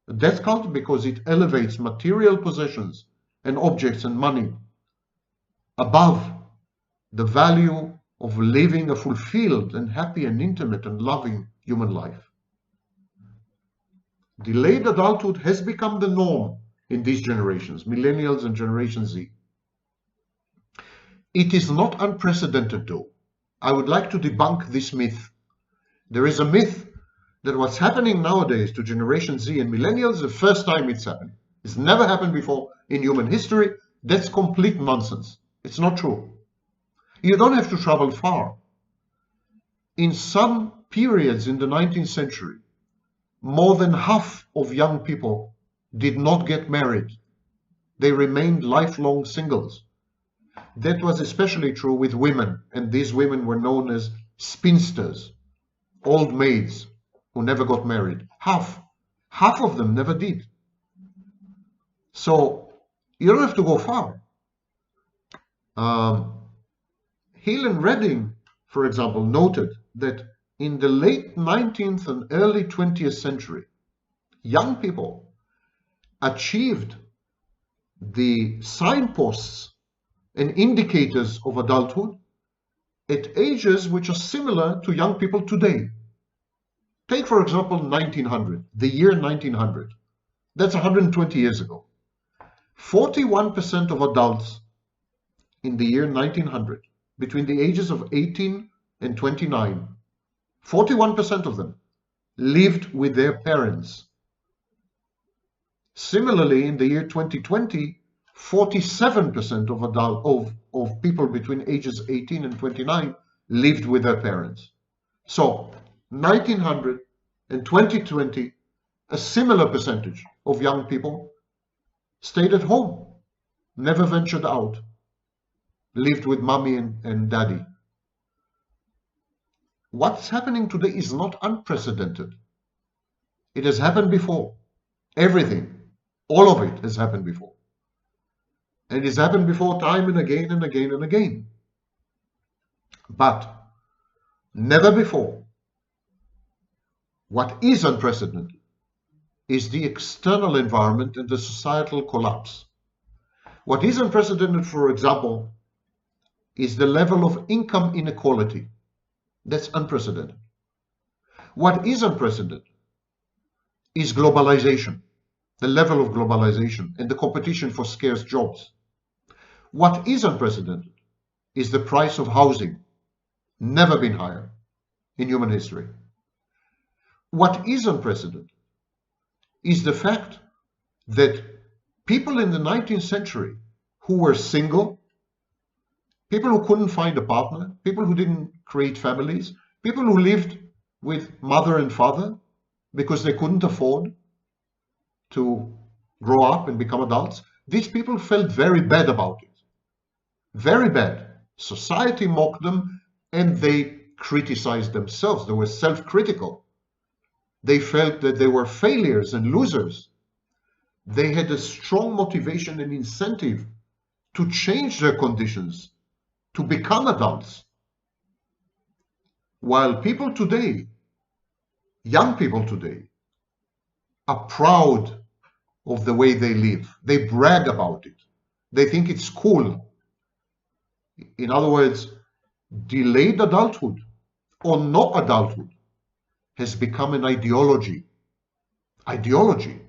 A death cult because it elevates material possessions and objects and money above the value of living a fulfilled and happy and intimate and loving human life. Delayed adulthood has become the norm in these generations, Millennials and Generation Z. It is not unprecedented though. I would like to debunk this myth. There is a myth that what's happening nowadays to Generation Z and Millennials is the first time it's happening. It's never happened before in human history. That's complete nonsense. It's not true. You don't have to travel far. In some periods in the 19th century, more than half of young people did not get married. They remained lifelong singles. That was especially true with women, and these women were known as spinsters, old maids who never got married. Half of them never did. So you don't have to go far. Hill and Redding, for example, noted that in the late 19th and early 20th century, young people achieved the signposts and indicators of adulthood at ages which are similar to young people today. Take, for example, 1900, the year 1900. That's 120 years ago. 41% of adults in the year 1900, between the ages of 18 and 29, 41% of them lived with their parents. Similarly, in the year 2020, 47% of people between ages 18 and 29 lived with their parents. So 1900 and 2020, a similar percentage of young people stayed at home, never ventured out, lived with mommy and daddy. What's happening today is not unprecedented. It has happened before. Everything, all of it has happened before. And it's happened before time and again and again and again. But never before. What is unprecedented is the external environment and the societal collapse. What is unprecedented, for example, is the level of income inequality. That's unprecedented. What is unprecedented is globalization, the level of globalization and the competition for scarce jobs. What is unprecedented is the price of housing, never been higher in human history. What is unprecedented is the fact that people in the 19th century who were single, people who couldn't find a partner, people who didn't create families, people who lived with mother and father because they couldn't afford to grow up and become adults, these people felt very bad about it. Very bad. Society mocked them and they criticized themselves. They were self-critical. They felt that they were failures and losers. They had a strong motivation and incentive to change their conditions, to become adults. While people today, young people today, are proud of the way they live. They brag about it. They think it's cool. In other words, delayed adulthood or no adulthood has become an ideology. Ideology.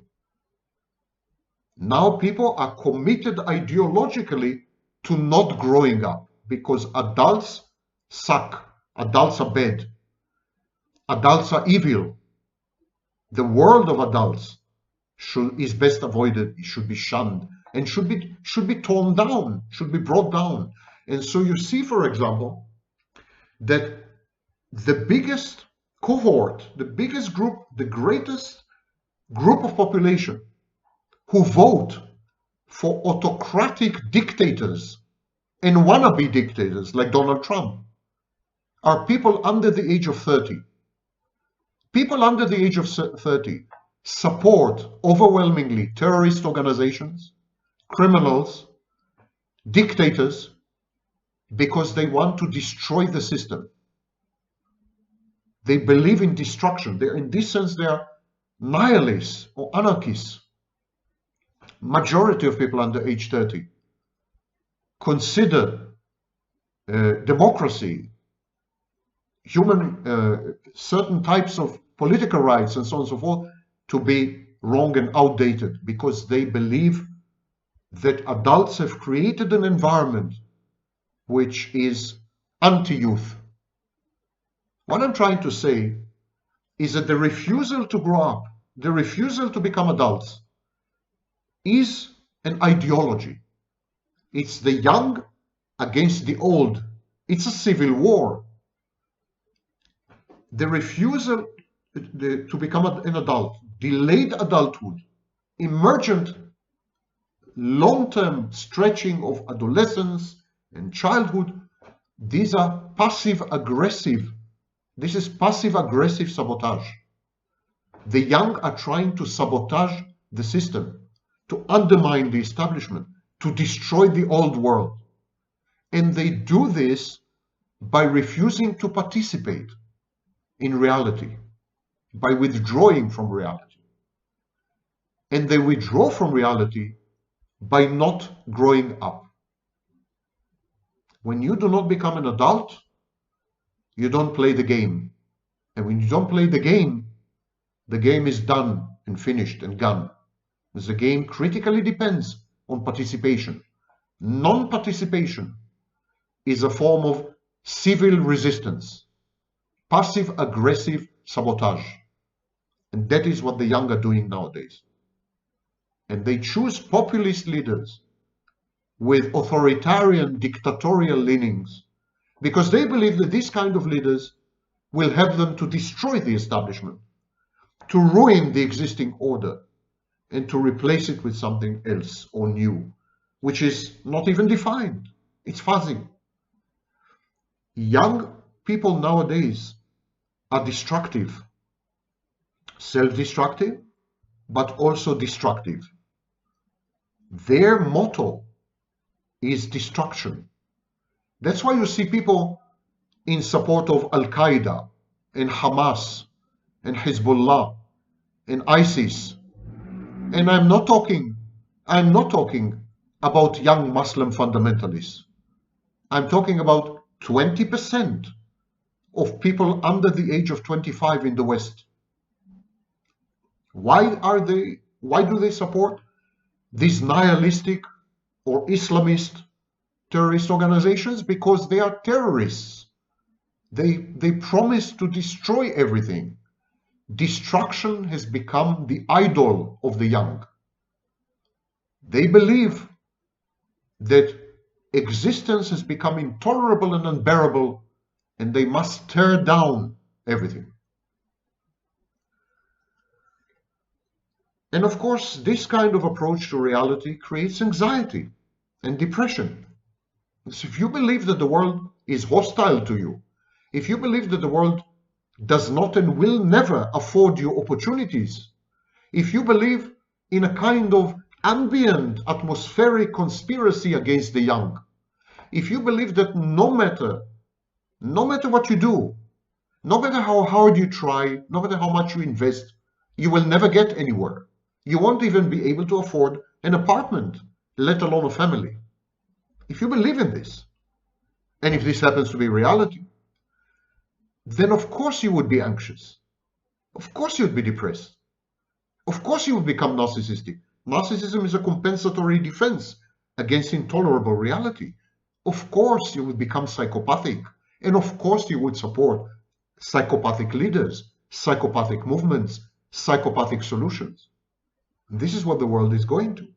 Now people are committed ideologically to not growing up because adults suck. Adults are bad. Adults are evil. The world of adults is best avoided. It should be shunned and should be torn down, should be brought down. And so you see, for example, that the biggest cohort, the biggest group, the greatest group of population who vote for autocratic dictators and wannabe dictators like Donald Trump are people under the age of 30. People under the age of 30 support overwhelmingly terrorist organizations, criminals, dictators, because they want to destroy the system. They believe in destruction. In this sense, they are nihilists or anarchists. Majority of people under age 30 consider democracy, certain types of political rights and so on and so forth to be wrong and outdated because they believe that adults have created an environment which is anti-youth. What I'm trying to say is that the refusal to grow up, the refusal to become adults, is an ideology. It's the young against the old. It's a civil war. The refusal to become an adult, delayed adulthood, emergent long-term stretching of adolescence and childhood, these are passive-aggressive. This is passive-aggressive sabotage. The young are trying to sabotage the system, to undermine the establishment, to destroy the old world. And they do this by refusing to participate in reality, by withdrawing from reality. And they withdraw from reality by not growing up. When you do not become an adult, you don't play the game. And when you don't play the game is done and finished and gone. The game critically depends on participation. Non-participation is a form of civil resistance, passive-aggressive sabotage. And that is what the young are doing nowadays. And they choose populist leaders with authoritarian, dictatorial leanings because they believe that these kind of leaders will help them to destroy the establishment, to ruin the existing order, and to replace it with something else or new, which is not even defined. It's fuzzy. Young people nowadays are destructive, self-destructive, but also destructive. Their motto is destruction. That's why you see people in support of Al-Qaeda and Hamas and Hezbollah and ISIS. And I'm not talking about young Muslim fundamentalists. I'm talking about 20% of people under the age of 25 in the West. Why do they support these nihilistic or Islamist terrorist organizations? Because they are terrorists. They promise to destroy everything. Destruction has become the idol of the young. They believe that existence has become intolerable and unbearable, and they must tear down everything. And of course, this kind of approach to reality creates anxiety and depression. So if you believe that the world is hostile to you, if you believe that the world does not and will never afford you opportunities, if you believe in a kind of ambient atmospheric conspiracy against the young, if you believe that no matter what you do, no matter how hard you try, no matter how much you invest, you will never get anywhere. You won't even be able to afford an apartment, let alone a family. If you believe in this, and if this happens to be reality, then of course you would be anxious. Of course you would be depressed. Of course you would become narcissistic. Narcissism is a compensatory defense against intolerable reality. Of course you would become psychopathic. And of course you would support psychopathic leaders, psychopathic movements, psychopathic solutions. And this is what the world is going to.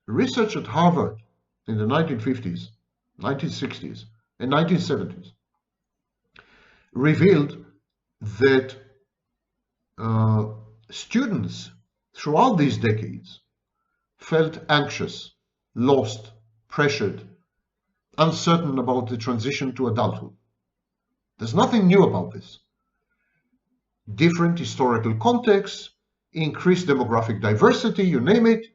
Research at Harvard in the 1950s, 1960s, and 1970s revealed that students throughout these decades felt anxious, lost, pressured, uncertain about the transition to adulthood. There's nothing new about this. Different historical contexts, increased demographic diversity, you name it,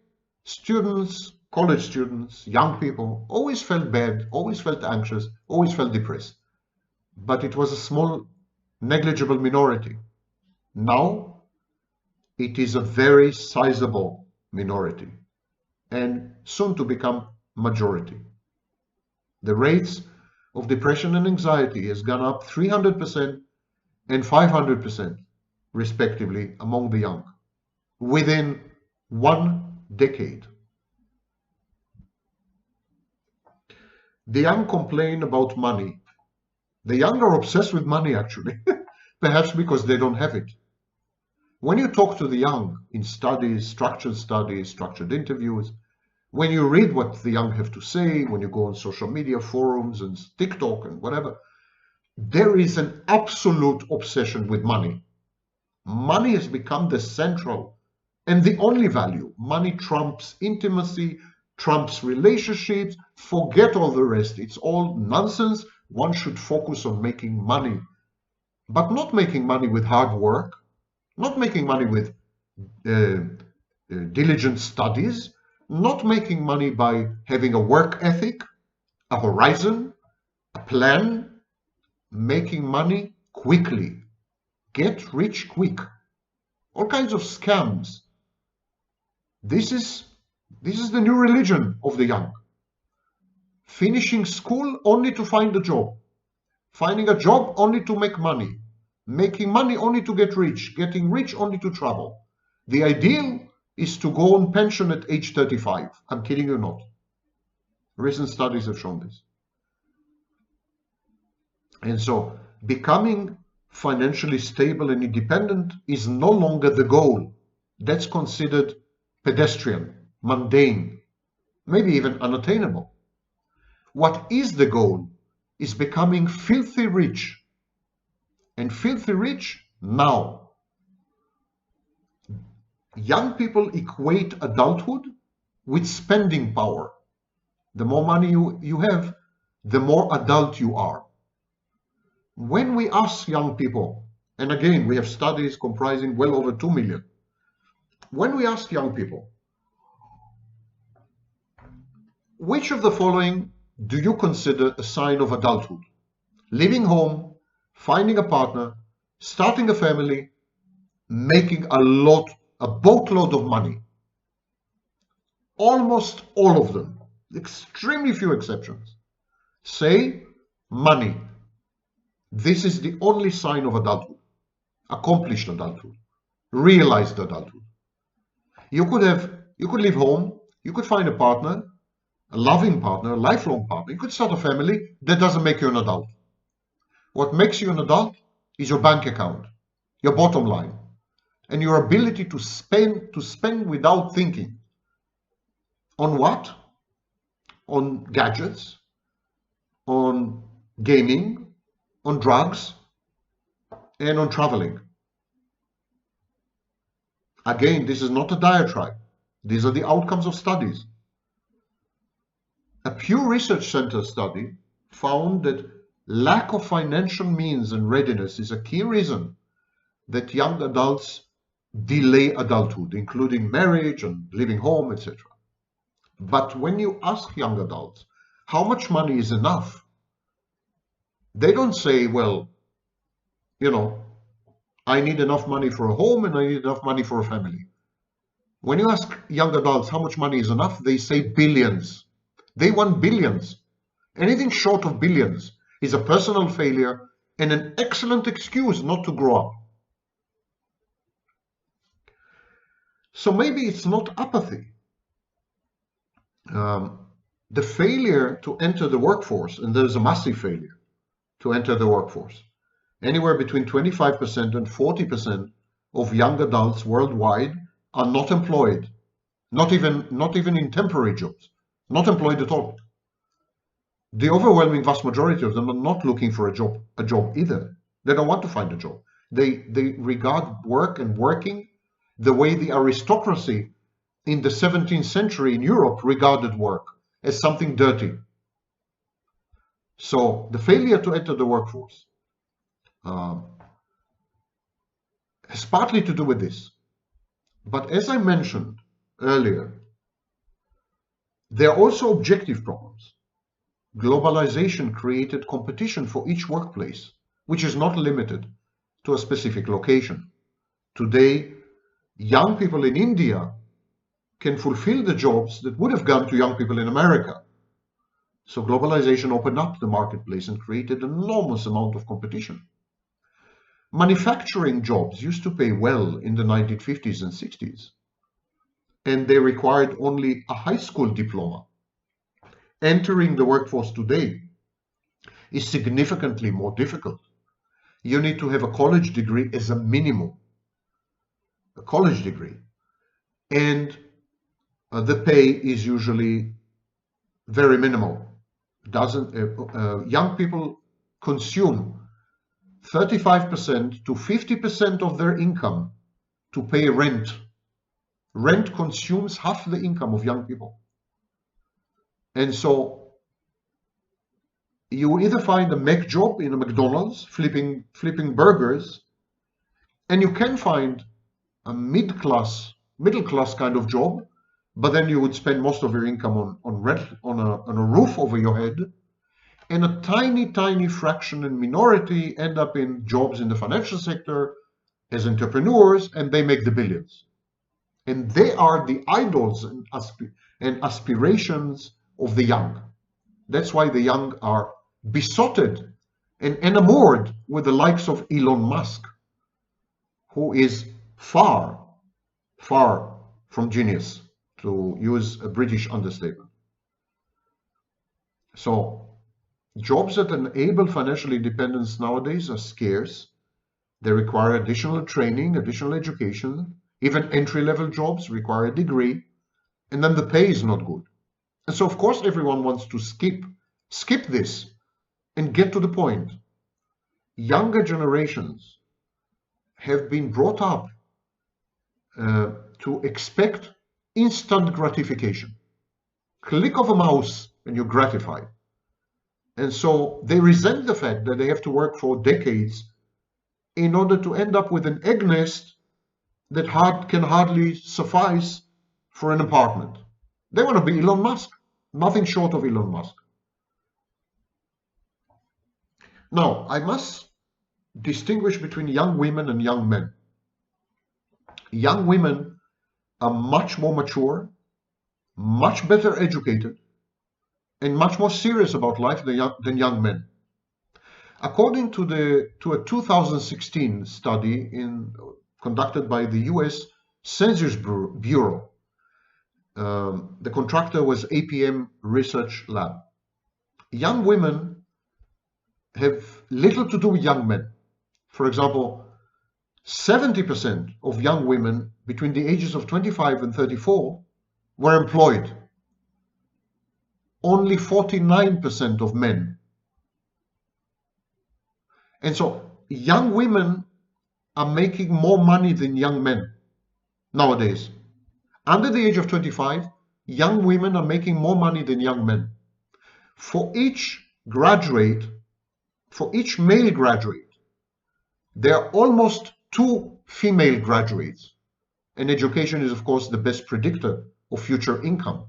students, college students, young people always felt bad, always felt anxious, always felt depressed. But it was a small, negligible minority. Now, it is a very sizable minority and soon to become majority. The rates of depression and anxiety has gone up 300% and 500% respectively among the young within 1 decade. The young complain about money. The young are obsessed with money actually, perhaps because they don't have it. When you talk to the young in studies, structured interviews, when you read what the young have to say, when you go on social media forums and TikTok and whatever, there is an absolute obsession with money. Money has become the central and the only value. Money trumps intimacy, trumps relationships, forget all the rest. It's all nonsense. One should focus on making money, but not making money with hard work, not making money with diligent studies, not making money by having a work ethic, a horizon, a plan, making money quickly, get rich quick, all kinds of scams. This is the new religion of the young. Finishing school only to find a job, finding a job only to make money, making money only to get rich, getting rich only to travel. The ideal is to go on pension at age 35. I'm kidding you not. Recent studies have shown this. And so becoming financially stable and independent is no longer the goal. That's considered pedestrian, mundane, maybe even unattainable. What is the goal is becoming filthy rich, and filthy rich now. Young people equate adulthood with spending power. The more money you have, the more adult you are. When we ask young people, and again, we have studies comprising well over 2 million. When we ask young people, which of the following do you consider a sign of adulthood? Leaving home, finding a partner, starting a family, making a boatload of money. Almost all of them, extremely few exceptions, say money. This is the only sign of adulthood, accomplished adulthood, realized adulthood. You could leave home, you could find a partner, a loving partner, a lifelong partner. You could start a family. That doesn't make you an adult. What makes you an adult is your bank account, your bottom line, and your ability to spend without thinking. On what? On gadgets, on gaming, on drugs, and on traveling. Again, this is not a diatribe. These are the outcomes of studies. A Pew Research Center study found that lack of financial means and readiness is a key reason that young adults delay adulthood, including marriage and leaving home, etc. But when you ask young adults how much money is enough, they don't say, well, I need enough money for a home and I need enough money for a family. When you ask young adults how much money is enough, they say billions. They want billions. Anything short of billions is a personal failure and an excellent excuse not to grow up. So maybe it's not apathy. The failure to enter the workforce, and there's a massive failure to enter the workforce. Anywhere between 25% and 40% of young adults worldwide are not employed, not even in temporary jobs, not employed at all. The overwhelming vast majority of them are not looking for a job either. They don't want to find a job. They regard work and working the way the aristocracy in the 17th century in Europe regarded work, as something dirty. So the failure to enter the workforce has partly to do with this. But as I mentioned earlier, there are also objective problems. Globalization created competition for each workplace, which is not limited to a specific location. Today, young people in India can fulfill the jobs that would have gone to young people in America. So globalization opened up the marketplace and created an enormous amount of competition. Manufacturing jobs used to pay well in the 1950s and 60s, and they required only a high school diploma. Entering the workforce today is significantly more difficult. You need to have a college degree as a minimum, a college degree, and the pay is usually very minimal. Young people consume 35% to 50% of their income to pay rent. Rent consumes half the income of young people. And so you either find a Mac job in a McDonald's, flipping burgers, and you can find a middle class kind of job, but then you would spend most of your income on rent, on a roof over your head, and a tiny fraction and minority end up in jobs in the financial sector as entrepreneurs, and they make the billions. And they are the idols and aspirations of the young. That's why the young are besotted and enamored with the likes of Elon Musk, who is far from genius, to use a British understatement. So jobs that enable financial independence nowadays are scarce. They require additional training, additional education. Even entry-level jobs require a degree, and then the pay is not good. And so, of course, everyone wants to skip this and get to the point. Younger generations have been brought up to expect instant gratification. Click of a mouse and you're gratified. And so they resent the fact that they have to work for decades in order to end up with an egg nest that can hardly suffice for an apartment. They want to be Elon Musk, nothing short of Elon Musk. Now, I must distinguish between young women and young men. Young women are much more mature, much better educated, and much more serious about life than young men. According to a 2016 study conducted by the US Census Bureau, the contractor was APM Research Lab. Young women have little to do with young men. For example, 70% of young women between the ages of 25 and 34 were employed. only 49% of men. And so young women are making more money than young men nowadays. Under the age of 25, young women are making more money than young men. For each graduate, for each male graduate, there are almost 2 female graduates. And education is, of course, the best predictor of future income.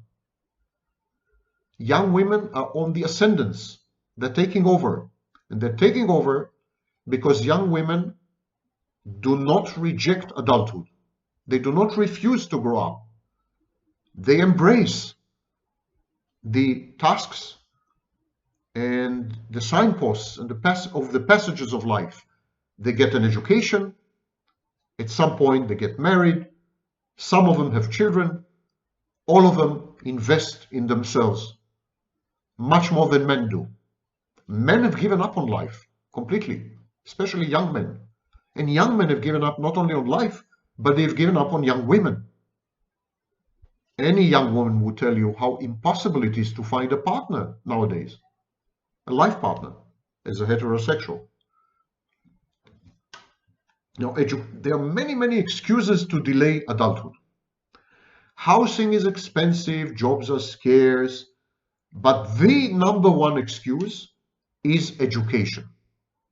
Young women are on the ascendance. They're taking over. And they're taking over because young women do not reject adulthood. They do not refuse to grow up. They embrace the tasks and the signposts and the passages of life. They get an education. At some point, they get married. Some of them have children. All of them invest in themselves much more than men do. Men have given up on life completely, especially young men. And young men have given up not only on life, but they've given up on young women. Any young woman would tell you how impossible it is to find a partner nowadays, a life partner, as a heterosexual. Now, there are many, many excuses to delay adulthood. Housing is expensive, jobs are scarce, but the number one excuse is education,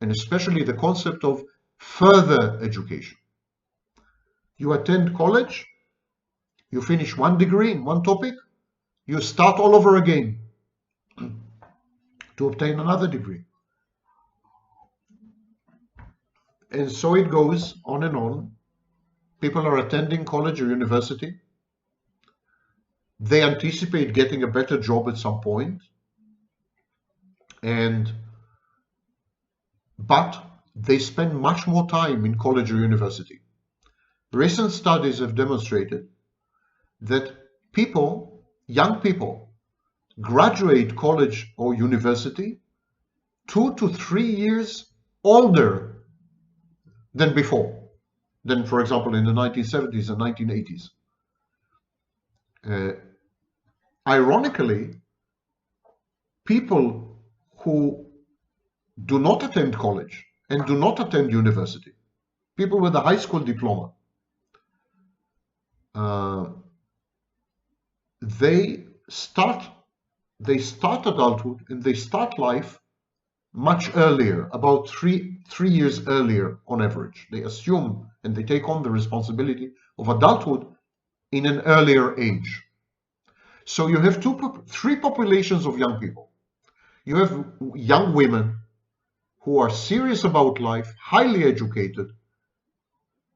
and especially the concept of further education. You attend college, you finish one degree in one topic, you start all over again to obtain another degree. And so it goes on and on. People are attending college or university. They anticipate getting a better job at some point. But they spend much more time in college or university. Recent studies have demonstrated that young people, graduate college or university 2 to 3 years older than before, than, for example, in the 1970s and 1980s. Ironically, people who do not attend college and do not attend university, people with a high school diploma, they start adulthood and they start life much earlier, about three years earlier on average. They assume and they take on the responsibility of adulthood in an earlier age. So you have three populations of young people. You have young women who are serious about life, highly educated,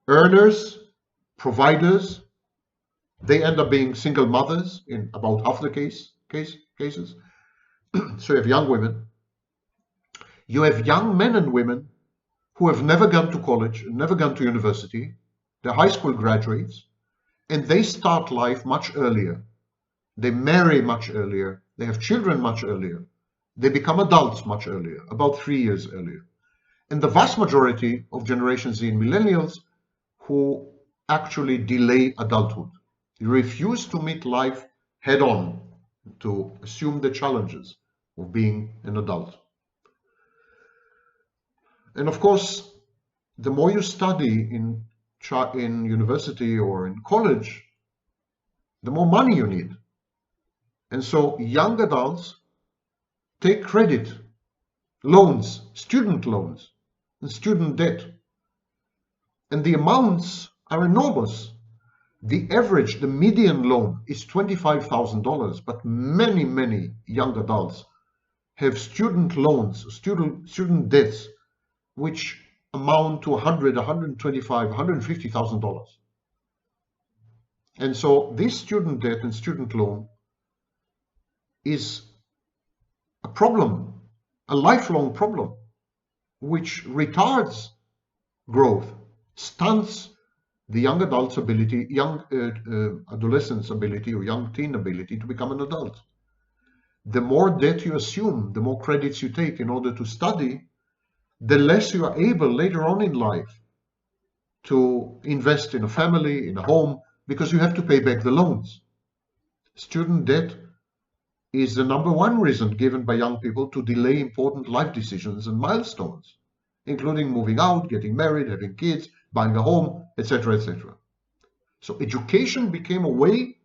earners, providers. They end up being single mothers in about half the cases. So you have young women. You have young men and women who have never gone to college, never gone to university. They're high school graduates, and they start life much earlier. They marry much earlier. They have children much earlier. They become adults much earlier, about 3 years earlier. And the vast majority of Generation Z and Millennials who actually delay adulthood, refuse to meet life head on, to assume the challenges of being an adult. And of course, the more you study in university or in college, the more money you need. And so young adults take credit, loans, student loans, and student debt. And the amounts are enormous. The average, the median loan is $25,000, but many, many young adults have student loans, student debts, which amount to $100,000, $125,000, $150,000. And so this student debt and student loan is a problem, a lifelong problem, which retards growth, stunts the young adult's ability, adolescent's ability or young teen ability to become an adult. The more debt you assume, the more credits you take in order to study, the less you are able later on in life to invest in a family, in a home, because you have to pay back the loans. Student debt is the number one reason given by young people to delay important life decisions and milestones, including moving out, getting married, having kids, buying a home, etc., etc. So education became a way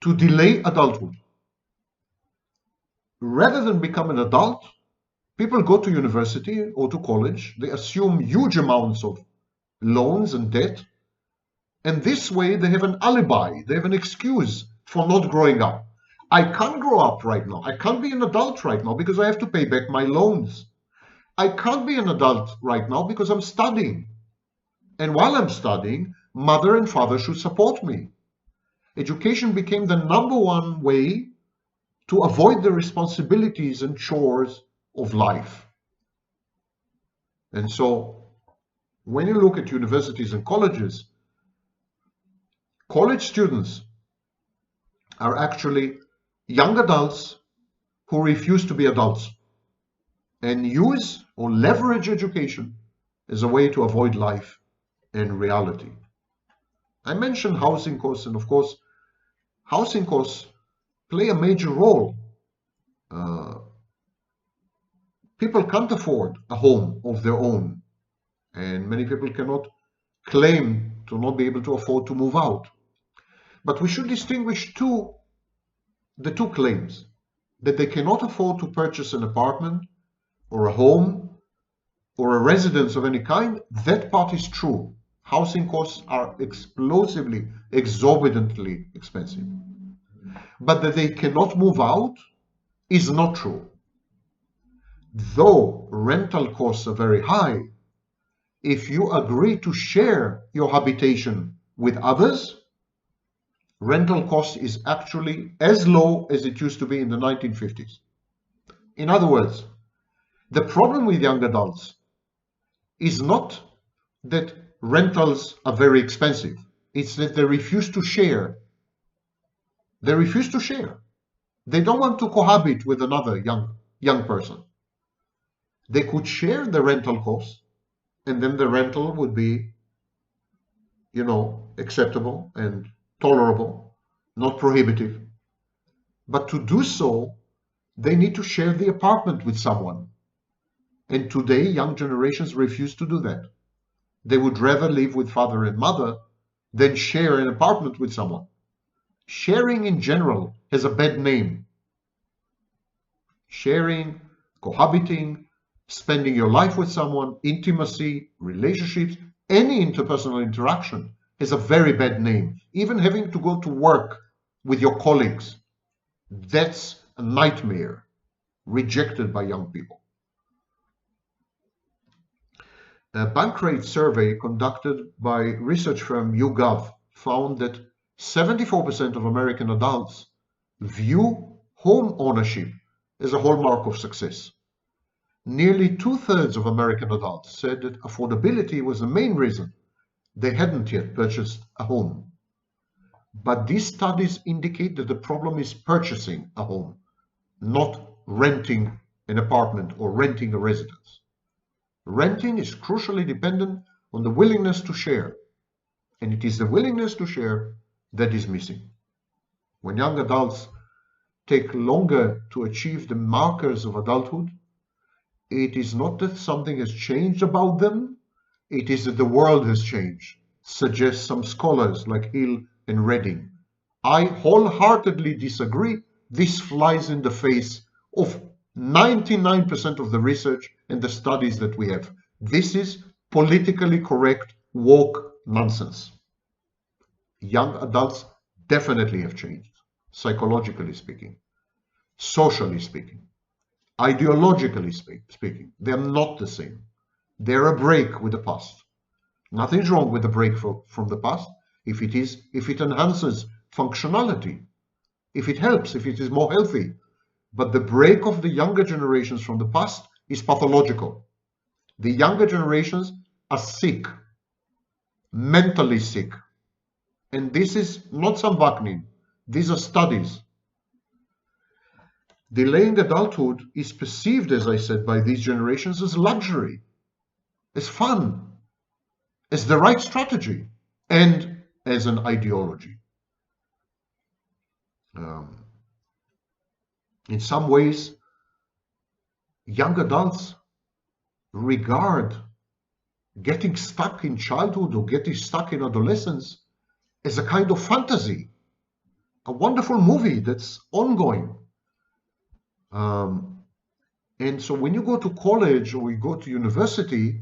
to delay adulthood. Rather than become an adult, people go to university or to college, they assume huge amounts of loans and debt, and this way they have an alibi, they have an excuse for not growing up. I can't grow up right now. I can't be an adult right now because I have to pay back my loans. I can't be an adult right now because I'm studying. And while I'm studying, mother and father should support me. Education became the number one way to avoid the responsibilities and chores of life. And so, when you look at universities and colleges, college students are actually young adults who refuse to be adults and use or leverage education as a way to avoid life and reality. I mentioned housing costs, and of course, housing costs play a major role. People can't afford a home of their own, and many people cannot claim to not be able to afford to move out. But we should distinguish the two claims: that they cannot afford to purchase an apartment or a home or a residence of any kind. That part is true. Housing costs are explosively, exorbitantly expensive. But that they cannot move out is not true. Though rental costs are very high, if you agree to share your habitation with others, rental cost is actually as low as it used to be in the 1950s. In other words, the problem with young adults is not that rentals are very expensive. It's that they refuse to share. They refuse to share. They don't want to cohabit with another young person. They could share the rental costs, and then the rental would be, acceptable and tolerable, not prohibitive. But to do so, they need to share the apartment with someone. And today, young generations refuse to do that. They would rather live with father and mother than share an apartment with someone. Sharing in general has a bad name. Sharing, cohabiting, spending your life with someone, intimacy, relationships, any interpersonal interaction has a very bad name. Even having to go to work with your colleagues, that's a nightmare, rejected by young people. A Bankrate survey conducted by research firm YouGov found that 74% of American adults view home ownership as a hallmark of success. Nearly 2/3 of American adults said that affordability was the main reason they hadn't yet purchased a home. But these studies indicate that the problem is purchasing a home, not renting an apartment or renting a residence. Renting is crucially dependent on the willingness to share, and it is the willingness to share that is missing. When young adults take longer to achieve the markers of adulthood, it is not that something has changed about them, it is that the world has changed, suggest some scholars like Hill and Redding. I wholeheartedly disagree. This flies in the face of 99% of the research and the studies that we have. This is politically correct woke nonsense. Young adults definitely have changed, psychologically speaking, socially speaking, ideologically speaking. They're not the same. They're a break with the past. Nothing's wrong with the break from the past if it enhances functionality, if it helps, if it is more healthy. But the break of the younger generations from the past is pathological. The younger generations are sick, mentally sick. And this is not some vaknin. These are studies. Delaying adulthood is perceived, as I said, by these generations as luxury, as fun, as the right strategy, and as an ideology. In some ways, young adults regard getting stuck in childhood or getting stuck in adolescence as a kind of fantasy, a wonderful movie that's ongoing. And so when you go to college or you go to university,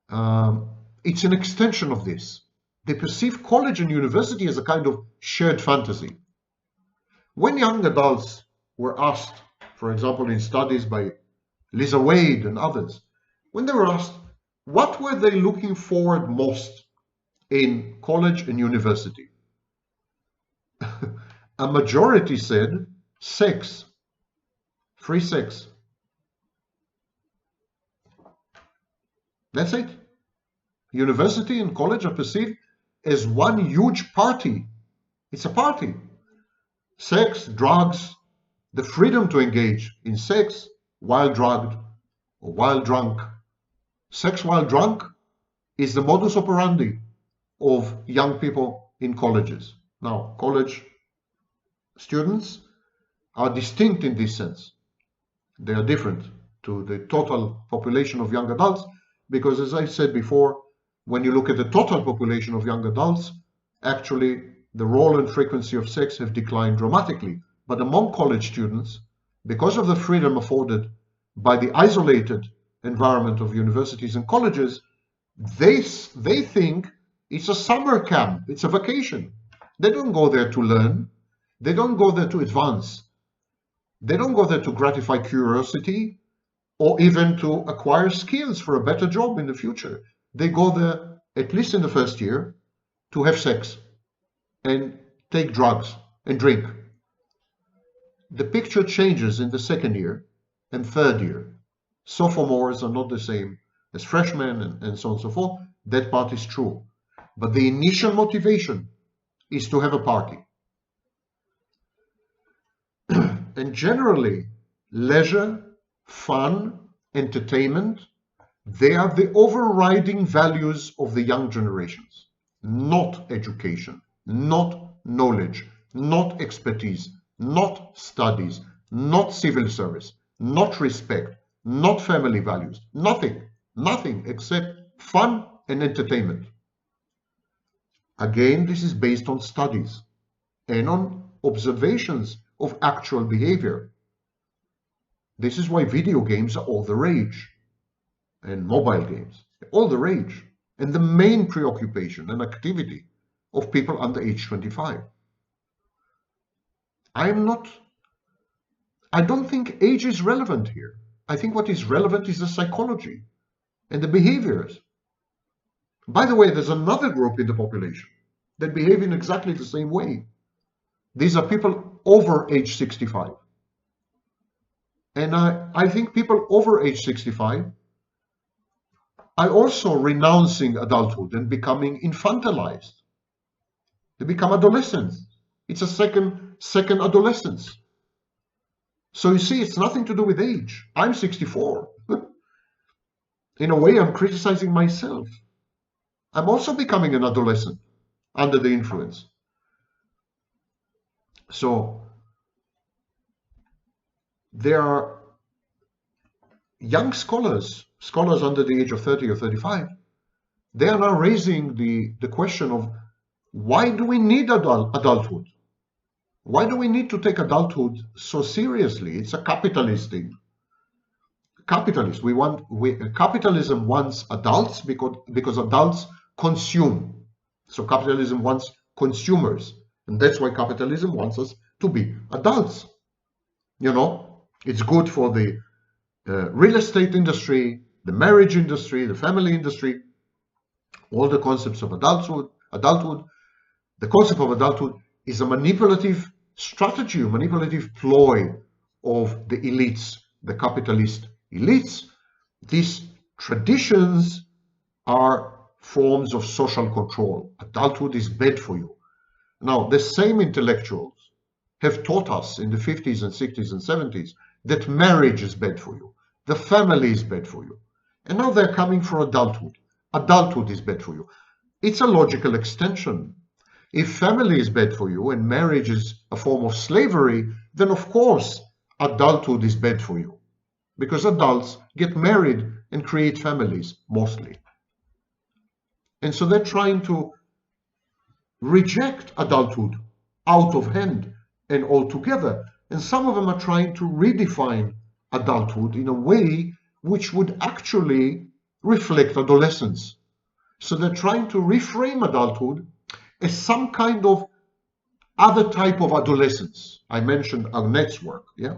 it's an extension of this. They perceive college and university as a kind of shared fantasy. When young adults were asked, for example, in studies by Lisa Wade and others, when they were asked, what were they looking forward most in college and university? A majority said sex, free sex. That's it. University and college are perceived as one huge party. It's a party. Sex, drugs, the freedom to engage in sex while drugged or while drunk. Sex while drunk is the modus operandi of young people in colleges. Now, college students are distinct in this sense. They are different to the total population of young adults because, as I said before, when you look at the total population of young adults, actually the role and frequency of sex have declined dramatically. But among college students, because of the freedom afforded by the isolated environment of universities and colleges, they think it's a summer camp, it's a vacation. They don't go there to learn. They don't go there to advance. They don't go there to gratify curiosity or even to acquire skills for a better job in the future. They go there, at least in the first year, to have sex and take drugs and drink. The picture changes in the second year and third year. Sophomores are not the same as freshmen and so on and so forth. That part is true. But the initial motivation is to have a party. And generally, leisure, fun, entertainment, they are the overriding values of the young generations. Not education, not knowledge, not expertise, not studies, not civil service, not respect, not family values, nothing except fun and entertainment. Again, this is based on studies and on observations of actual behavior. This is why video games are all the rage, and mobile games, all the rage, and the main preoccupation and activity of people under age 25. I don't think age is relevant here. I think what is relevant is the psychology and the behaviors. By the way, there's another group in the population that behave in exactly the same way. These are people over age 65. And I think people over age 65 are also renouncing adulthood and becoming infantilized. They become adolescents. It's a second adolescence. So you see, it's nothing to do with age. I'm 64. In a way, I'm criticizing myself. I'm also becoming an adolescent under the influence. So there are young scholars under the age of 30 or 35, they are now raising the question of why do we need adulthood? Why do we need to take adulthood so seriously? It's a capitalist thing. Capitalism wants adults because adults consume. So capitalism wants consumers. And that's why capitalism wants us to be adults. You know, it's good for the real estate industry, the marriage industry, the family industry, all the concepts of adulthood. The concept of adulthood is a manipulative strategy, a manipulative ploy of the elites, the capitalist elites. These traditions are forms of social control. Adulthood is bad for you. Now, the same intellectuals have taught us in the 50s and 60s and 70s that marriage is bad for you, the family is bad for you. And now they're coming for adulthood. Adulthood is bad for you. It's a logical extension. If family is bad for you and marriage is a form of slavery, then of course adulthood is bad for you, because adults get married and create families mostly. And so they're trying to reject adulthood out of hand and altogether. And some of them are trying to redefine adulthood in a way which would actually reflect adolescence. So they're trying to reframe adulthood as some kind of other type of adolescence. I mentioned Arnett's work, yeah?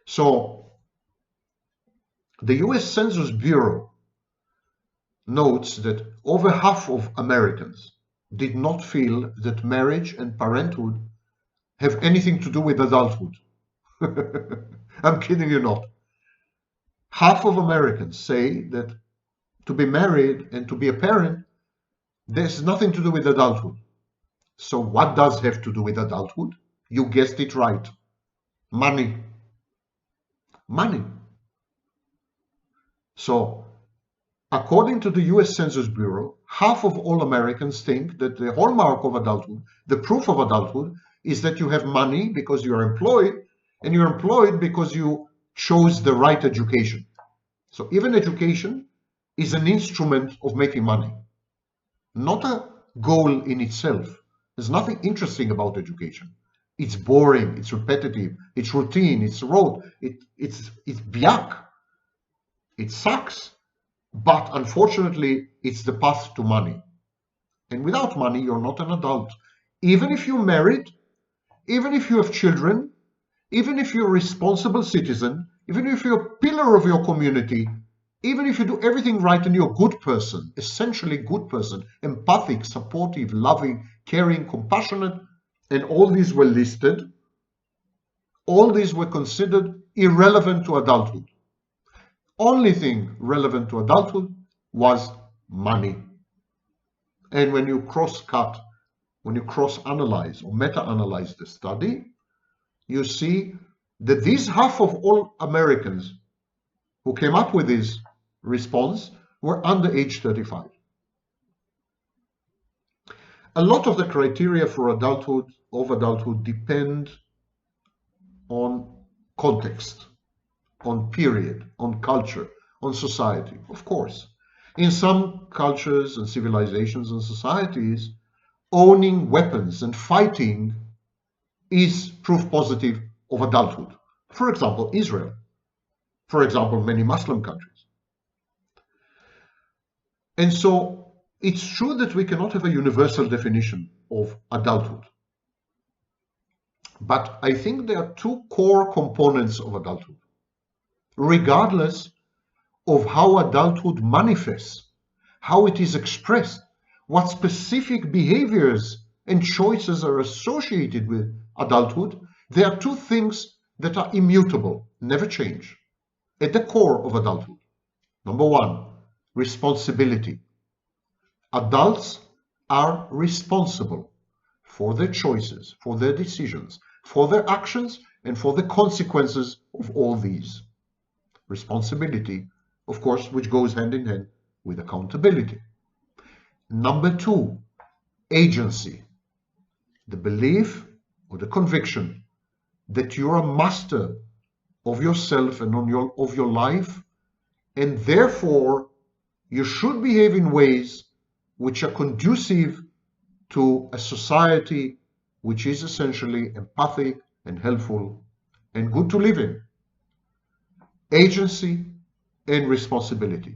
So the US Census Bureau notes that over half of Americans did not feel that marriage and parenthood have anything to do with adulthood. I'm kidding you not. Half of Americans say that to be married and to be a parent, there's nothing to do with adulthood. So what does have to do with adulthood? You guessed it right. Money. Money. So, according to the US Census Bureau, half of all Americans think that the hallmark of adulthood, the proof of adulthood, is that you have money because you are employed, and you're employed because you chose the right education. So even education is an instrument of making money, not a goal in itself. There's nothing interesting about education. It's boring, it's repetitive, it's routine, it's rote, it's biak. It sucks, but unfortunately, it's the path to money. And without money, you're not an adult. Even if you're married, even if you have children, even if you're a responsible citizen, even if you're a pillar of your community, even if you do everything right and you're a good person, essentially good person, empathic, supportive, loving, caring, compassionate, and all these were listed, all these were considered irrelevant to adulthood. Only thing relevant to adulthood was money. And when you cross-cut, when you cross-analyze or meta-analyze the study, you see that these half of all Americans who came up with this response were under age 35. A lot of the criteria for adulthood depend on context, on period, on culture, on society, of course. In some cultures and civilizations and societies, owning weapons and fighting is proof positive of adulthood. For example, Israel. For example, many Muslim countries. And so it's true that we cannot have a universal definition of adulthood. But I think there are two core components of adulthood, regardless of how adulthood manifests, how it is expressed, what specific behaviors and choices are associated with adulthood. There are two things that are immutable, never change, at the core of adulthood. Number one, responsibility. Adults are responsible for their choices, for their decisions, for their actions, and for the consequences of all these. Responsibility, of course, which goes hand in hand with accountability. Number two, agency. The belief or the conviction that you're a master of yourself and of your life, and therefore you should behave in ways which are conducive to a society which is essentially empathic and helpful and good to live in. Agency and responsibility.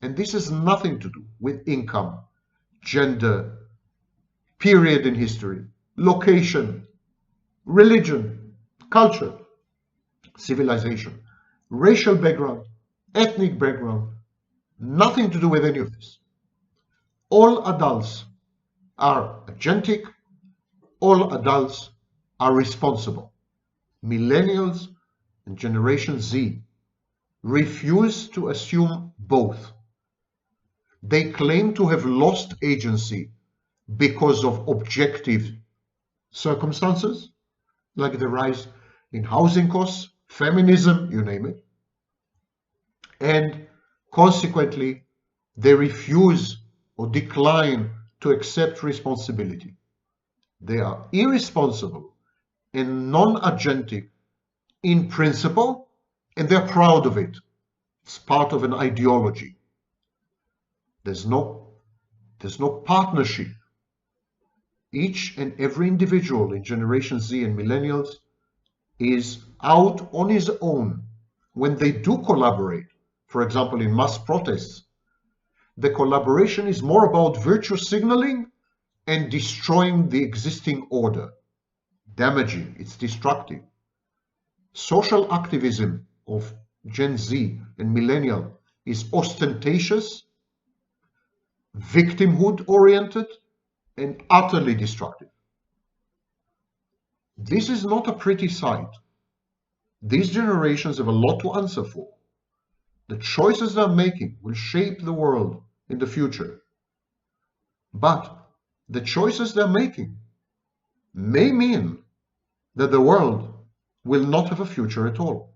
And this has nothing to do with income, gender, period in history, location, religion, culture, civilization, racial background, ethnic background, nothing to do with any of this. All adults are agentic, all adults are responsible. Millennials and Generation Z refuse to assume both. They claim to have lost agency because of objective circumstances, like the rise in housing costs, feminism, you name it. And consequently, they refuse or decline to accept responsibility. They are irresponsible and non-agentic in principle, and they're proud of it. It's part of an ideology. There's no partnership. Each and every individual in Generation Z and Millennials is out on his own. When they do collaborate, for example, in mass protests, the collaboration is more about virtue signaling and destroying the existing order. Damaging, it's destructive. Social activism of Gen Z and Millennial is ostentatious, victimhood-oriented, and utterly destructive. This is not a pretty sight. These generations have a lot to answer for. The choices they're making will shape the world in the future. But the choices they're making may mean that the world will not have a future at all.